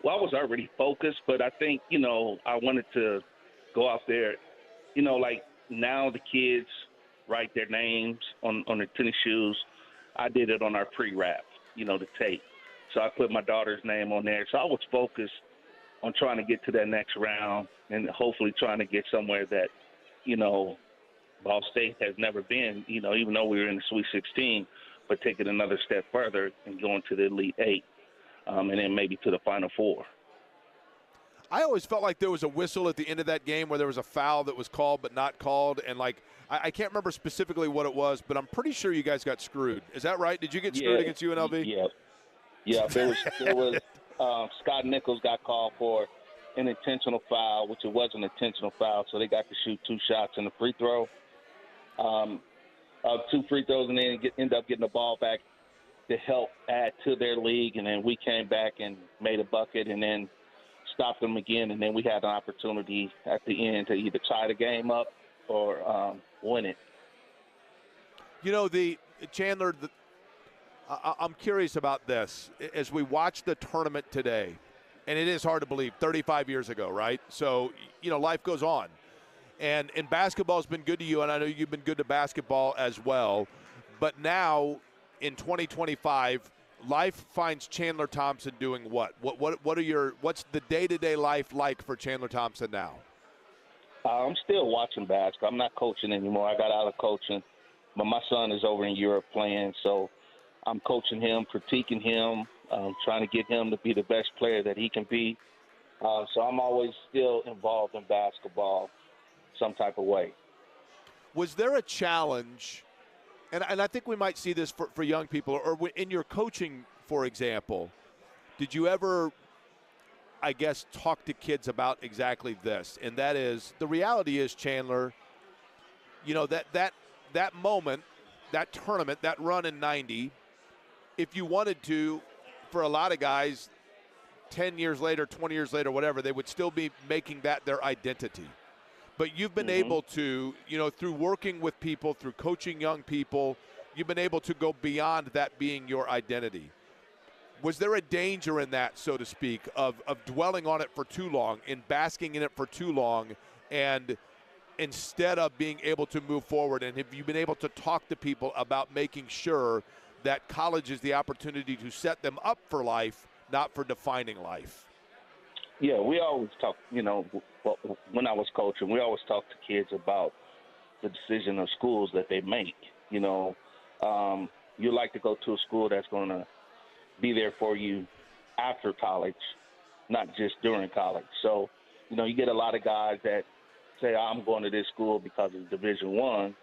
[SPEAKER 3] Well, I was already focused, but I think, I wanted to go out there, like now the kids write their names on their tennis shoes. I did it on our pre-wrap, the tape. So I put my daughter's name on there. So I was focused on trying to get to that next round and hopefully trying to get somewhere that, Ball State has never been, even though we were in the Sweet 16, but take it another step further and going to the Elite Eight, and then maybe to the Final Four.
[SPEAKER 1] I always felt like there was a whistle at the end of that game where there was a foul that was called but not called, and I can't remember specifically what it was, but I'm pretty sure you guys got screwed. Is that right? Did you get screwed against UNLV?
[SPEAKER 3] Yeah. There was Scott Nichols got called for an intentional foul, which it was an intentional foul, so they got to shoot 2 shots in the free throw. 2 free throws, and then end up getting the ball back to help add to their league. And then we came back and made a bucket and then stopped them again. And then we had an opportunity at the end to either tie the game up or win it.
[SPEAKER 1] Chandler, I'm curious about this. As we watch the tournament today, and it is hard to believe, 35 years ago, right? So, life goes on. And basketball has been good to you, and I know you've been good to basketball as well. But now, in 2025, life finds Chandler Thompson doing what? What's the day-to-day life like for Chandler Thompson now?
[SPEAKER 3] I'm still watching basketball. I'm not coaching anymore. I got out of coaching. But my son is over in Europe playing, so I'm coaching him, critiquing him, trying to get him to be the best player that he can be. So I'm always still involved in basketball some type of way.
[SPEAKER 1] Was there a challenge, and I think we might see this for young people, or in your coaching, for example, did you ever, I guess, talk to kids about exactly this? And that is, the reality is, Chandler, that moment, that tournament, that run in 90, if you wanted to, for a lot of guys, 10 years later, 20 years later, whatever, they would still be making that their identity. But you've been able to, through working with people, through coaching young people, you've been able to go beyond that being your identity. Was there a danger in that, so to speak, of dwelling on it for too long and basking in it for too long, and instead of being able to move forward? And have you been able to talk to people about making sure that college is the opportunity to set them up for life, not for defining life?
[SPEAKER 3] Yeah, we always talk, when I was coaching, we always talk to kids about the decision of schools that they make. You like to go to a school that's going to be there for you after college, not just during college. So, you get a lot of guys that say, I'm going to this school because it's Division I,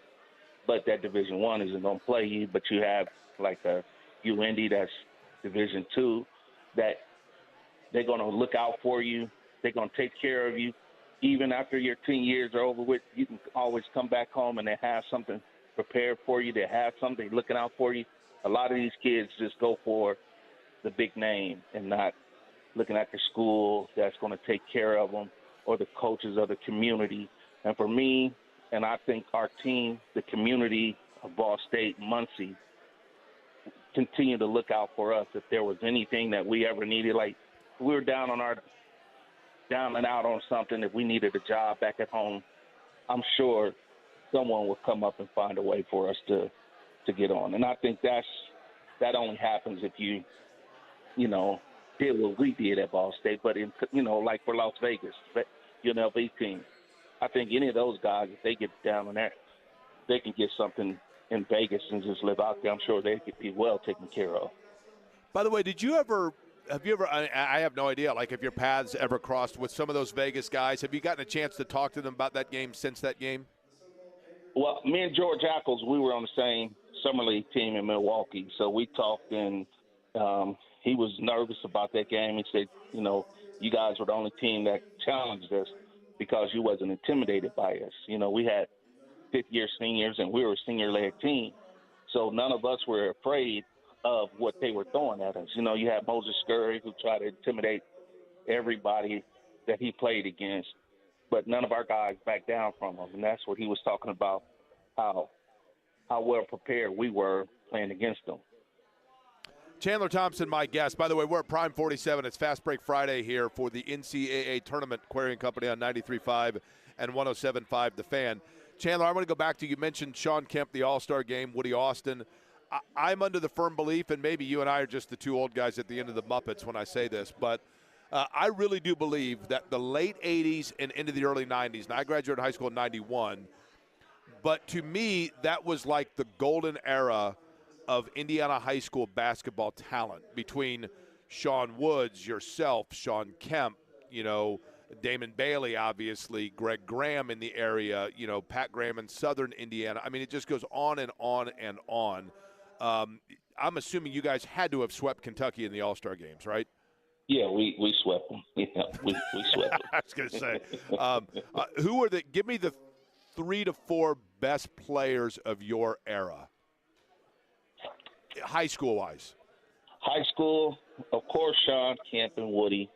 [SPEAKER 3] but that Division I isn't going to play you. But you have like a Indy that's Division II, that they're going to look out for you. They're going to take care of you. Even after your 10 years are over with, you can always come back home and they have something prepared for you. They have something looking out for you. A lot of these kids just go for the big name and not looking at the school that's going to take care of them or the coaches of the community. And for me, and I think our team, the community of Ball State, Muncie, continue to look out for us if there was anything that we ever needed. Like, we were down and out on something, if we needed a job back at home, I'm sure someone would come up and find a way for us to get on. And I think that only happens if you did what we did at Ball State. But like for Las Vegas, UNLV team, I think any of those guys, if they get down in there, they can get something in Vegas and just live out there, I'm sure they could be well taken care of.
[SPEAKER 1] By the way, have you ever, I have no idea, like if your paths ever crossed with some of those Vegas guys, have you gotten a chance to talk to them about that game since that game?
[SPEAKER 3] Well, me and George Ackles, we were on the same summer league team in Milwaukee, so we talked, and he was nervous about that game. He said, you guys were the only team that challenged us because you wasn't intimidated by us. We had fifth-year seniors, and we were a senior-led team, so none of us were afraid of what they were throwing at us. You had Moses Scurry, who tried to intimidate everybody that he played against, but none of our guys backed down from him, and that's what he was talking about, how well prepared we were playing against them.
[SPEAKER 1] Chandler Thompson, my guest. By the way, we're at Prime 47. It's Fast Break Friday here for the NCAA Tournament Aquarium Company on 93.5 and 107.5 The Fan. Chandler, I want to go back to you mentioned Sean Kemp, the All-Star game, Woody Austin. I'm under the firm belief, and maybe you and I are just the two old guys at the end of the Muppets when I say this, but I really do believe that the late 80s and into the early 90s, and I graduated high school in 91, but to me, that was like the golden era of Indiana high school basketball talent between Sean Woods, yourself, Sean Kemp, Damon Bailey, obviously, Greg Graham in the area, Pat Graham in Southern Indiana. I mean, it just goes on and on and on. I'm assuming you guys had to have swept Kentucky in the All-Star games, right?
[SPEAKER 3] Yeah, we swept them. Yeah, we swept them.
[SPEAKER 1] I was going to say, give me the 3 to 4 best players of your era, high school-wise.
[SPEAKER 3] High school, of course, Sean Kemp and Woody.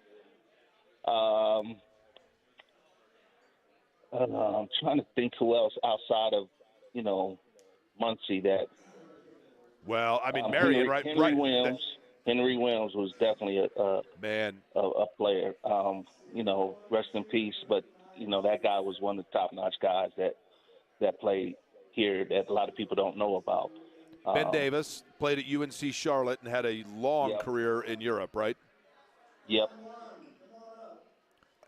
[SPEAKER 3] I'm trying to think who else outside of, Muncie that.
[SPEAKER 1] Well, I mean, Marion, right?
[SPEAKER 3] Henry Williams was definitely a player. Rest in peace. But that guy was one of the top-notch guys that played here that a lot of people don't know about.
[SPEAKER 1] Ben Davis played at UNC Charlotte and had a long career in Europe, right?
[SPEAKER 3] Yep.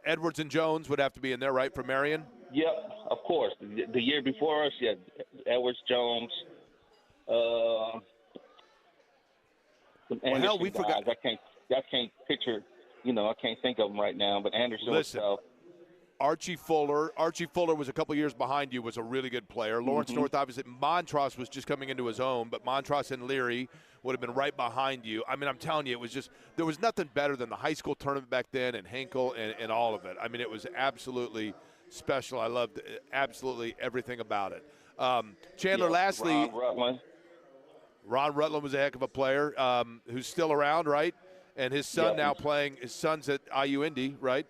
[SPEAKER 1] Edwards and Jones would have to be in there, right, for Marion?
[SPEAKER 3] Yep, of course. The year before us, Edwards, Jones. We forgot. I can't picture. I can't think of them right now. But Anderson was tough.
[SPEAKER 1] Archie Fuller. Archie Fuller was a couple years behind you. Was a really good player. Lawrence North, obviously. Montross was just coming into his own, but Montross and Leary would have been right behind you. I mean, I'm telling you, it was just there was nothing better than the high school tournament back then, and Henkel and all of it. I mean, it was absolutely special. I loved absolutely everything about it. Chandler, lastly, Ron Rutland was a heck of a player who's still around, right? And his son now playing. His son's at IU Indy, right?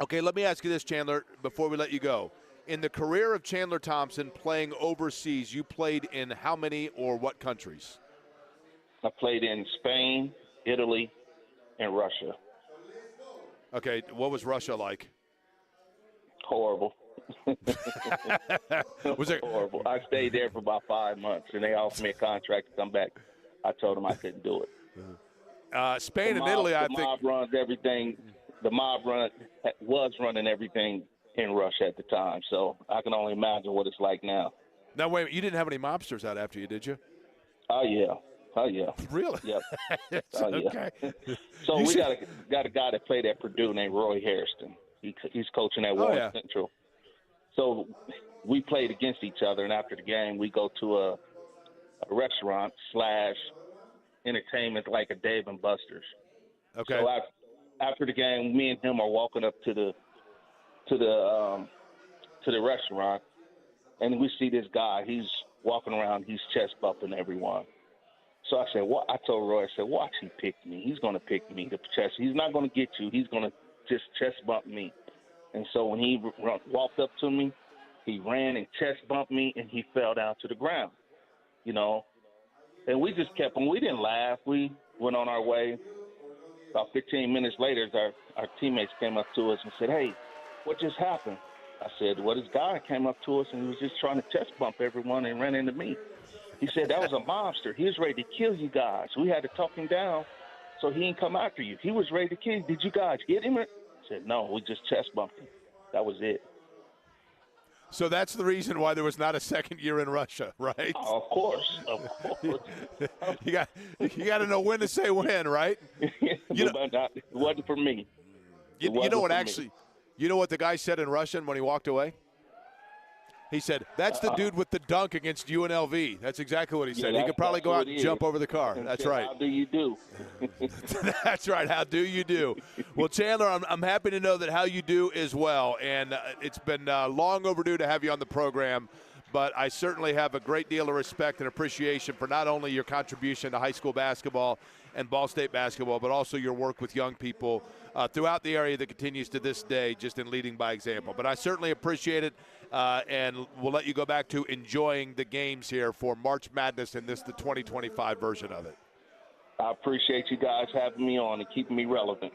[SPEAKER 1] Okay, let me ask you this, Chandler, before we let you go. In the career of Chandler Thompson playing overseas, you played in how many or what countries?
[SPEAKER 3] I played in Spain, Italy, and Russia.
[SPEAKER 1] Okay, what was Russia like?
[SPEAKER 3] Horrible.
[SPEAKER 1] Was it
[SPEAKER 3] horrible? I stayed there for about 5 months, and they offered me a contract to come back. I told them I couldn't do it.
[SPEAKER 1] Spain and Italy, I think.
[SPEAKER 3] The mob runs everything. The mob was running everything in Russia at the time, so I can only imagine what it's like now.
[SPEAKER 1] Now, wait a minute. You didn't have any mobsters out after you, did you?
[SPEAKER 3] Oh, yeah.
[SPEAKER 1] Really?
[SPEAKER 3] Yep.
[SPEAKER 1] Okay.
[SPEAKER 3] So we got a guy that played at Purdue named Roy Hairston. He's coaching at Warren Central. So we played against each other, and after the game, we go to a restaurant / entertainment like a Dave and Buster's.
[SPEAKER 1] Okay.
[SPEAKER 3] So after the game, me and him are walking up to the restaurant, and we see this guy. He's walking around. He's chest bumping everyone. So I said, "What?" I told Roy, I said, "Watch him pick me. He's going to pick me to chest. He's not going to get you. He's going to just chest bump me." And so when he walked up to me, he ran and chest bumped me, and he fell down to the ground. And we just kept him. We didn't laugh. We went on our way. About 15 minutes later, our teammates came up to us and said, "Hey, what just happened?" I said, "Well, this guy came up to us and he was just trying to chest bump everyone and ran into me." He said, "That was a mobster. He was ready to kill you guys. We had to talk him down so he didn't come after you. He was ready to kill you. Did you guys get him?" I said, "No, we just chest bumped him. That was it."
[SPEAKER 1] So that's the reason why there was not a second year in Russia, right?
[SPEAKER 3] Of course.
[SPEAKER 1] you got to know when to say when, right?
[SPEAKER 3] It wasn't for me.
[SPEAKER 1] You know what actually? You know what the guy said in Russian when he walked away? He said, "That's the dude with the dunk against UNLV." That's exactly what he said. He could probably go out and jump over the car. That's right.
[SPEAKER 3] How do you do?
[SPEAKER 1] That's right. How do you do? Well, Chandler, I'm happy to know that how you do as well. And it's been long overdue to have you on the program. But I certainly have a great deal of respect and appreciation for not only your contribution to high school basketball and Ball State basketball, but also your work with young people throughout the area that continues to this day, just in leading by example. But I certainly appreciate it, and we'll let you go back to enjoying the games here for March Madness and the 2025 version of it.
[SPEAKER 3] I appreciate you guys having me on and keeping me relevant.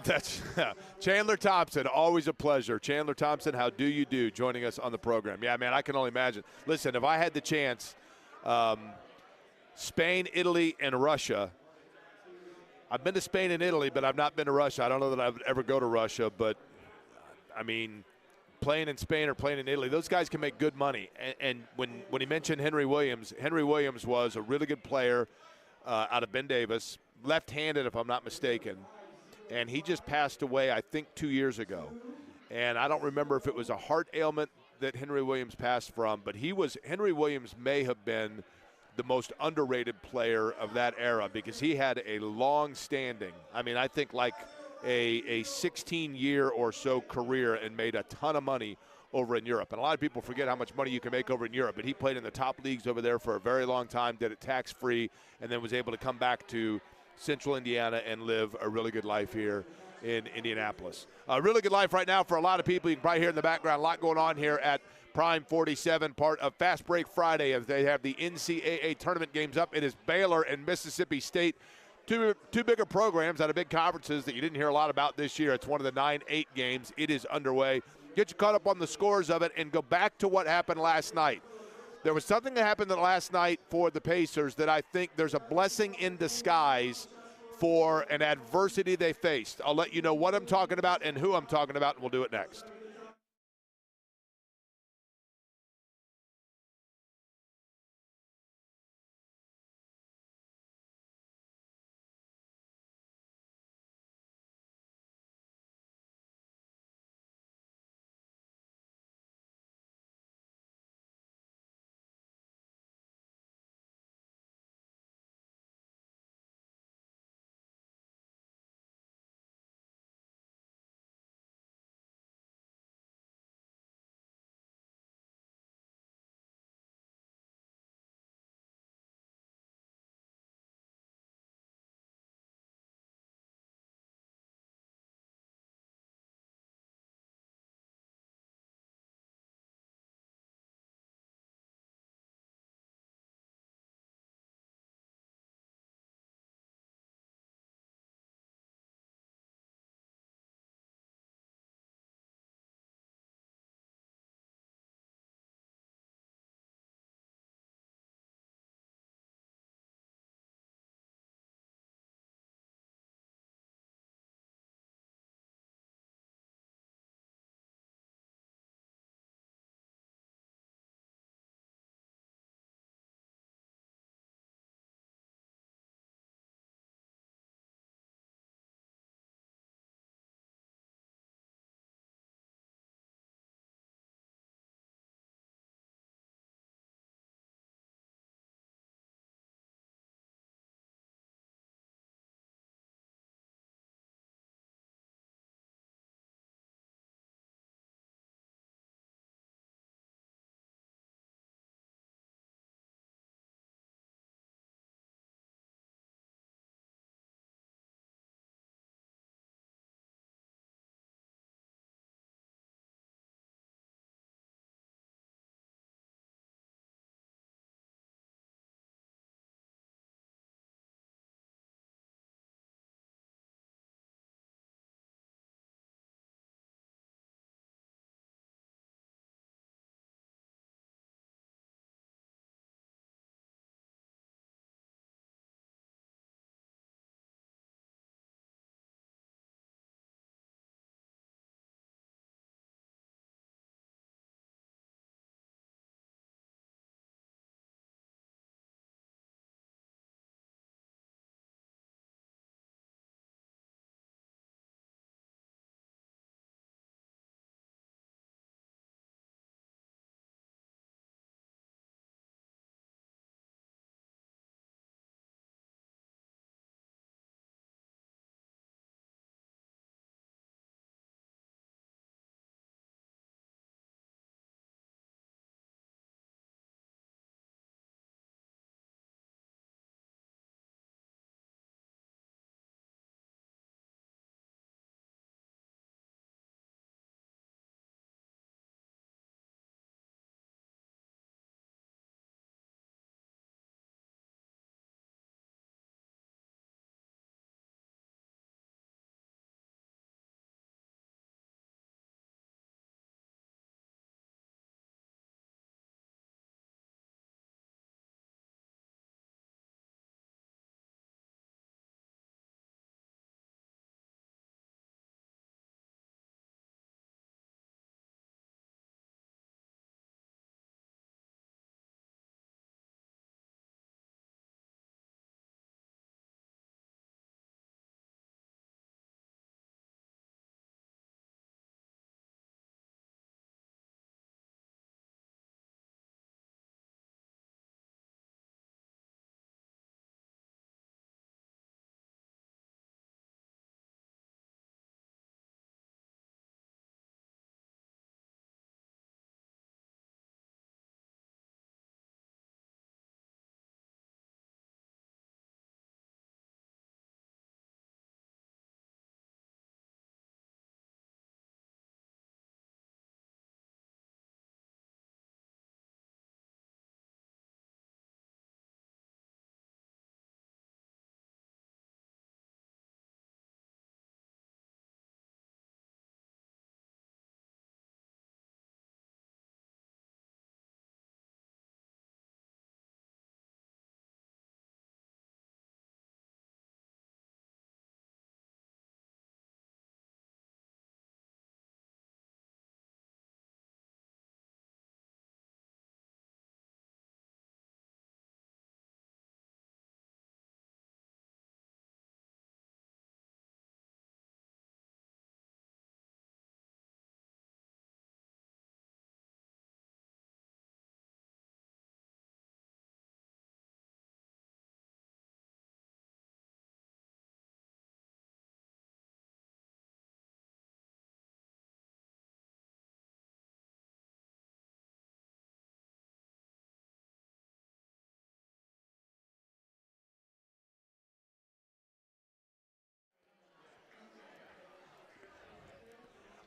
[SPEAKER 1] That's Chandler Thompson, always a pleasure. Chandler Thompson, how do you do, joining us on the program? Yeah, man, I can only imagine. Listen, if I had the chance, Spain, Italy, and Russia. I've been to Spain and Italy, but I've not been to Russia. I don't know that I would ever go to Russia, but, I mean, playing in Spain or playing in Italy, those guys can make good money. And when he mentioned Henry Williams was a really good player out of Ben Davis, left-handed if I'm not mistaken. And he just passed away, I think, 2 years ago. And I don't remember if it was a heart ailment that Henry Williams passed from, but Henry Williams may have been the most underrated player of that era because he had a long-standing, I mean, I think like a 16-year or so career and made a ton of money over in Europe. And a lot of people forget how much money you can make over in Europe, but he played in the top leagues over there for a very long time, did it tax-free, and then was able to come back to Central Indiana and live a really good life here in Indianapolis. A really good life right now for a lot of people. You can probably hear in the background a lot going on here at Prime 47, part of Fast Break Friday as they have the NCAA tournament games up. It is Baylor and Mississippi State, two bigger programs out of big conferences that you didn't hear a lot about this year. It's one of the 9-8 games. It is underway. Get you caught up on the scores of it and go back to what happened last night. There was something that happened last night for the Pacers that I think there's a blessing in disguise for an adversity they faced. I'll let you know what I'm talking about and who I'm talking about, and we'll do it next.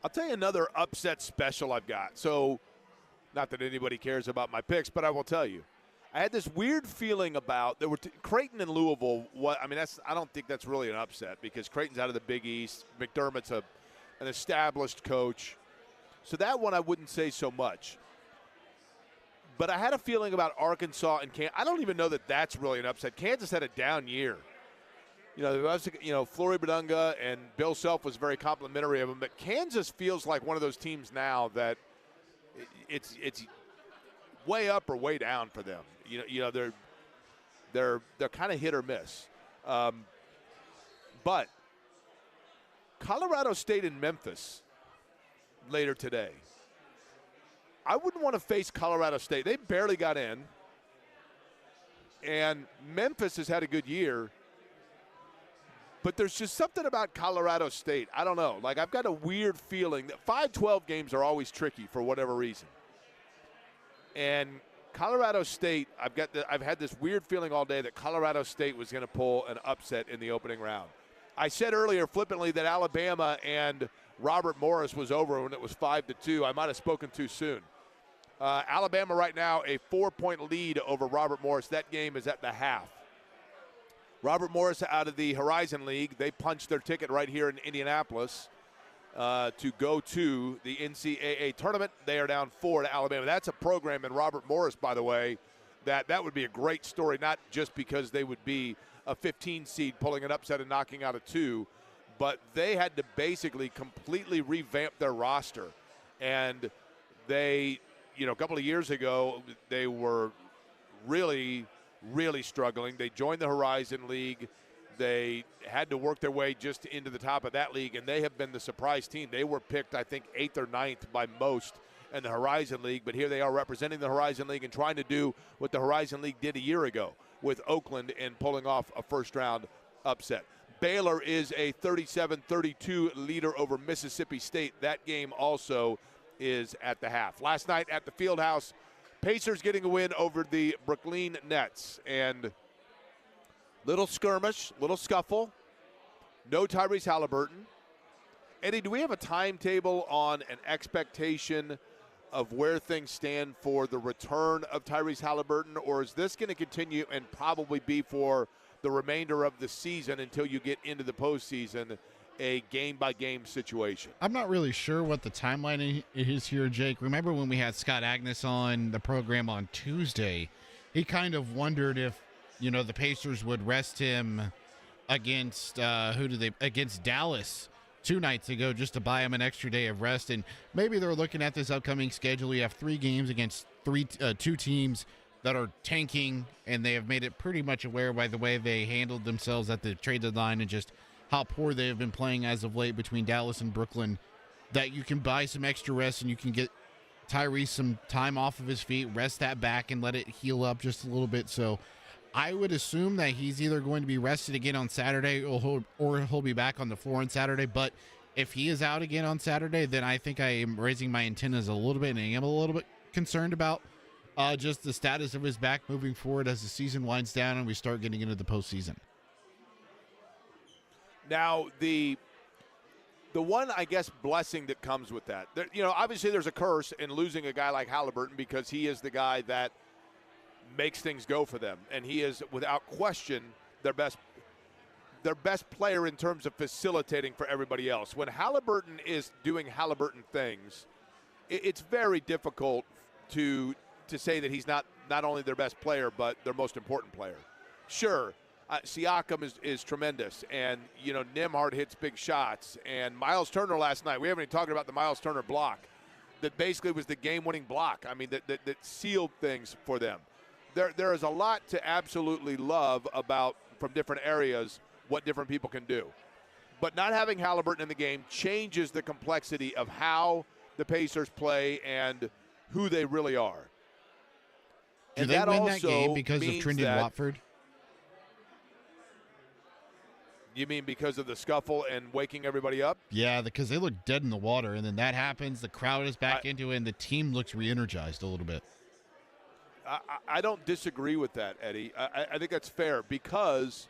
[SPEAKER 1] I'll tell you another upset special I've got. So, not that anybody cares about my picks, but I will tell you. I had this weird feeling about there were Creighton and Louisville. I don't think that's really an upset because Creighton's out of the Big East. McDermott's an established coach. So that one I wouldn't say so much. But I had a feeling about Arkansas and Kansas. I don't even know that that's really an upset. Kansas had a down year. Flory Badunga and Bill Self was very complimentary of him. But Kansas feels like one of those teams now that it's way up or way down for them. They're kind of hit or miss. But Colorado State and Memphis later today. I wouldn't want to face Colorado State. They barely got in. And Memphis has had a good year. But there's just something about Colorado State. I don't know. Like, I've got a weird feeling that 5-12 games are always tricky for whatever reason. And Colorado State, I've had this weird feeling all day that Colorado State was going to pull an upset in the opening round. I said earlier flippantly that Alabama and Robert Morris was over when it was 5-2. I might have spoken too soon. Alabama right now a 4-point lead over Robert Morris. That game is at the half. Robert Morris out of the Horizon League. They punched their ticket right here in Indianapolis to go to the NCAA tournament. They are down 4 to Alabama. That's a program in Robert Morris, by the way, that would be a great story, not just because they would be a 15 seed pulling an upset and knocking out a 2, but they had to basically completely revamp their roster. And they, a couple of years ago, they were really, really struggling. They joined the Horizon League. They had to work their way just into the top of that league, and they have been the surprise team. They were picked, I think, 8th or 9th by most in the Horizon League, but here they are representing the Horizon League and trying to do what the Horizon League did a year ago with Oakland and pulling off a first-round upset. Baylor is a 37-32 leader over Mississippi State. That game also is at the half. Last night at the Fieldhouse, Pacers getting a win over the Brooklyn Nets. And little skirmish, little scuffle. No Tyrese Halliburton. Eddie, do we have a timetable on an expectation of where things stand for the return of Tyrese Halliburton, or is this going to continue and probably be for the remainder of the season until you get into the postseason, a game-by-game situation?
[SPEAKER 2] I'm not really sure what the timeline is here, Jake. Remember when we had Scott Agnes on the program on Tuesday? He kind of wondered if, the Pacers would rest him against against Dallas 2 nights ago just to buy him an extra day of rest. And maybe they're looking at this upcoming schedule. You have 3 games against 2 teams that are tanking, and they have made it pretty much aware by the way they handled themselves at the trade deadline and just how poor they have been playing as of late between Dallas and Brooklyn, that you can buy some extra rest and you can get Tyrese some time off of his feet, rest that back, and let it heal up just a little bit. So I would assume that he's either going to be rested again on Saturday or he'll be back on the floor on Saturday. But if he is out again on Saturday, then I think I am raising my antennas a little bit, and I am a little bit concerned about just the status of his back moving forward as the season winds down and we start getting into the postseason.
[SPEAKER 1] Now, the one, I guess, blessing that comes with that, obviously there's a curse in losing a guy like Halliburton because he is the guy that makes things go for them, and he is, without question, their best player in terms of facilitating for everybody else. When Halliburton is doing Halliburton things, it's very difficult to say that he's not only their best player but their most important player. Sure, Siakam is tremendous, and Nembhard hits big shots, and Miles Turner last night. We haven't even talked about the Miles Turner block that basically was the game-winning block. I mean, that sealed things for them. There is a lot to absolutely love about from different areas what different people can do, but not having Halliburton in the game changes the complexity of how the Pacers play and who they really are.
[SPEAKER 2] Do they win that game because of Trendon Watford?
[SPEAKER 1] You mean because of the scuffle and waking everybody up?
[SPEAKER 2] Yeah, because they look dead in the water, and then that happens, the crowd is back into it, and the team looks re-energized a little bit.
[SPEAKER 1] I don't disagree with that, Eddie. I think that's fair because,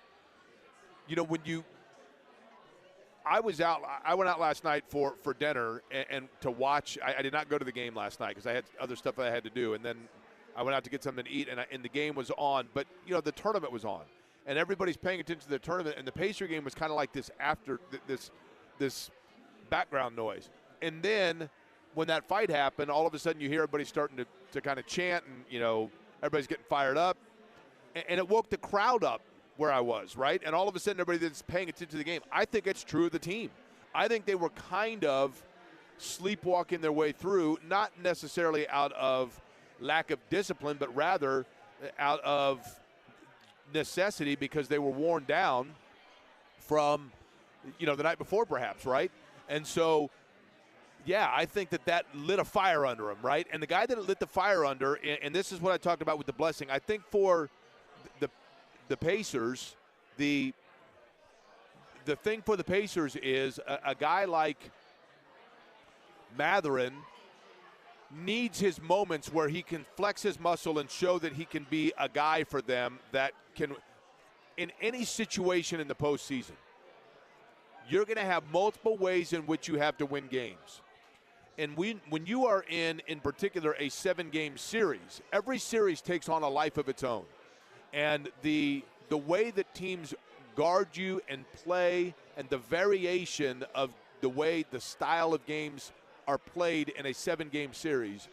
[SPEAKER 1] when I went out last night for dinner and to watch. I did not go to the game last night because I had other stuff that I had to do. And then I went out to get something to eat, and the game was on. But, the tournament was on. And everybody's paying attention to the tournament. And the Pacer game was kind of like this after this background noise. And then when that fight happened, all of a sudden you hear everybody starting to kind of chant, and, everybody's getting fired up. And it woke the crowd up where I was, right? And all of a sudden everybody that's paying attention to the game. I think it's true of the team. I think they were kind of sleepwalking their way through, not necessarily out of lack of discipline, but rather out of necessity because they were worn down from, the night before perhaps, right? And so, yeah, I think that lit a fire under him, right? And the guy that it lit the fire under, and this is what I talked about with the blessing, I think for the Pacers, the thing for the Pacers is a guy like Matherin needs his moments where he can flex his muscle and show that he can be a guy for them that can, in any situation in the postseason, you're going to have multiple ways in which you have to win games. And when you are in particular, a 7-game series, every series takes on a life of its own. And the way that teams guard you and play and the variation of the way the style of games are played in a 7-game series,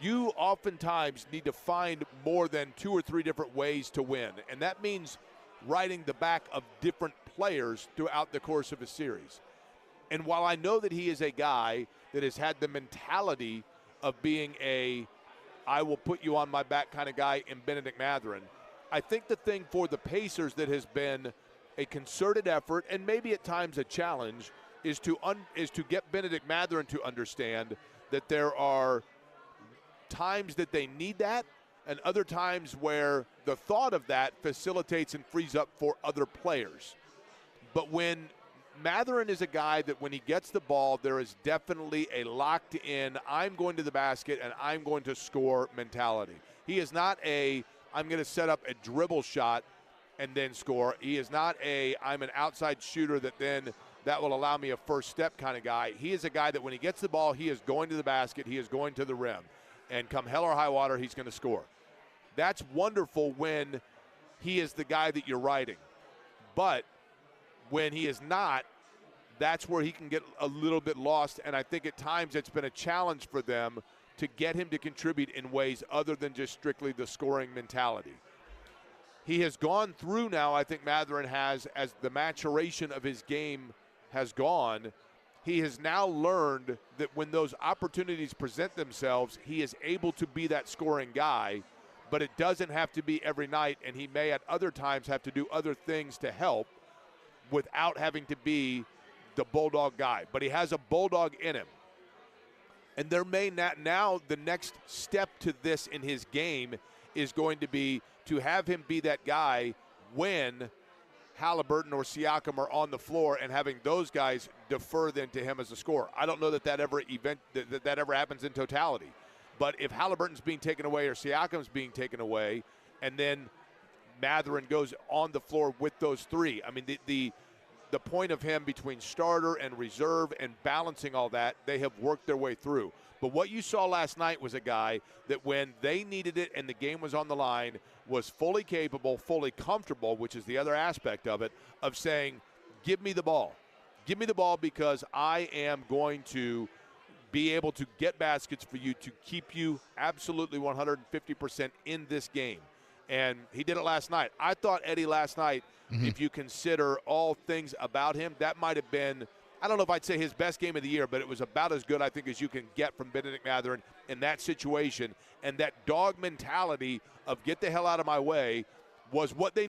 [SPEAKER 1] you oftentimes need to find more than 2 or 3 different ways to win. And that means riding the back of different players throughout the course of a series. And while I know that he is a guy that has had the mentality of being I will put you on my back kind of guy in Benedict Matherin, I think the thing for the Pacers that has been a concerted effort and maybe at times a challenge is to get Benedict Matherin to understand that there are times that they need that and other times where the thought of that facilitates and frees up for other players. But when Matherin is a guy that when he gets the ball, there is definitely a locked-in, I'm going to the basket and I'm going to score mentality. He is not I'm going to set up a dribble shot and then score. He is not I'm an outside shooter that will allow me a first step kind of guy. He is a guy that when he gets the ball, he is going to the basket, he is going to the rim. And come hell or high water, he's going to score. That's wonderful when he is the guy that you're riding. But when he is not, that's where he can get a little bit lost. And I think at times it's been a challenge for them to get him to contribute in ways other than just strictly the scoring mentality. He has gone through now, I think Matherin has, as the maturation of his game has gone, he has now learned that when those opportunities present themselves, he is able to be that scoring guy, but it doesn't have to be every night, and he may at other times have to do other things to help without having to be the bulldog guy. But he has a bulldog in him. And there may not now the next step to this in his game is going to be to have him be that guy when Halliburton or Siakam are on the floor and having those guys defer then to him as a scorer. I don't know that that ever happens in totality. But if Halliburton's being taken away or Siakam's being taken away and then Matherin goes on the floor with those 3, I mean, the point of him between starter and reserve and balancing all that, they have worked their way through. But what you saw last night was a guy that when they needed it and the game was on the line was fully capable, fully comfortable, which is the other aspect of it, of saying, give me the ball. Give me the ball because I am going to be able to get baskets for you to keep you absolutely 150% in this game. And he did it last night. I thought Eddie last night, if you consider all things about him, that might have been, I don't know if I'd say his best game of the year, but it was about as good, I think, as you can get from Benedict Matherin in that situation. And that dog mentality of get the hell out of my way was what they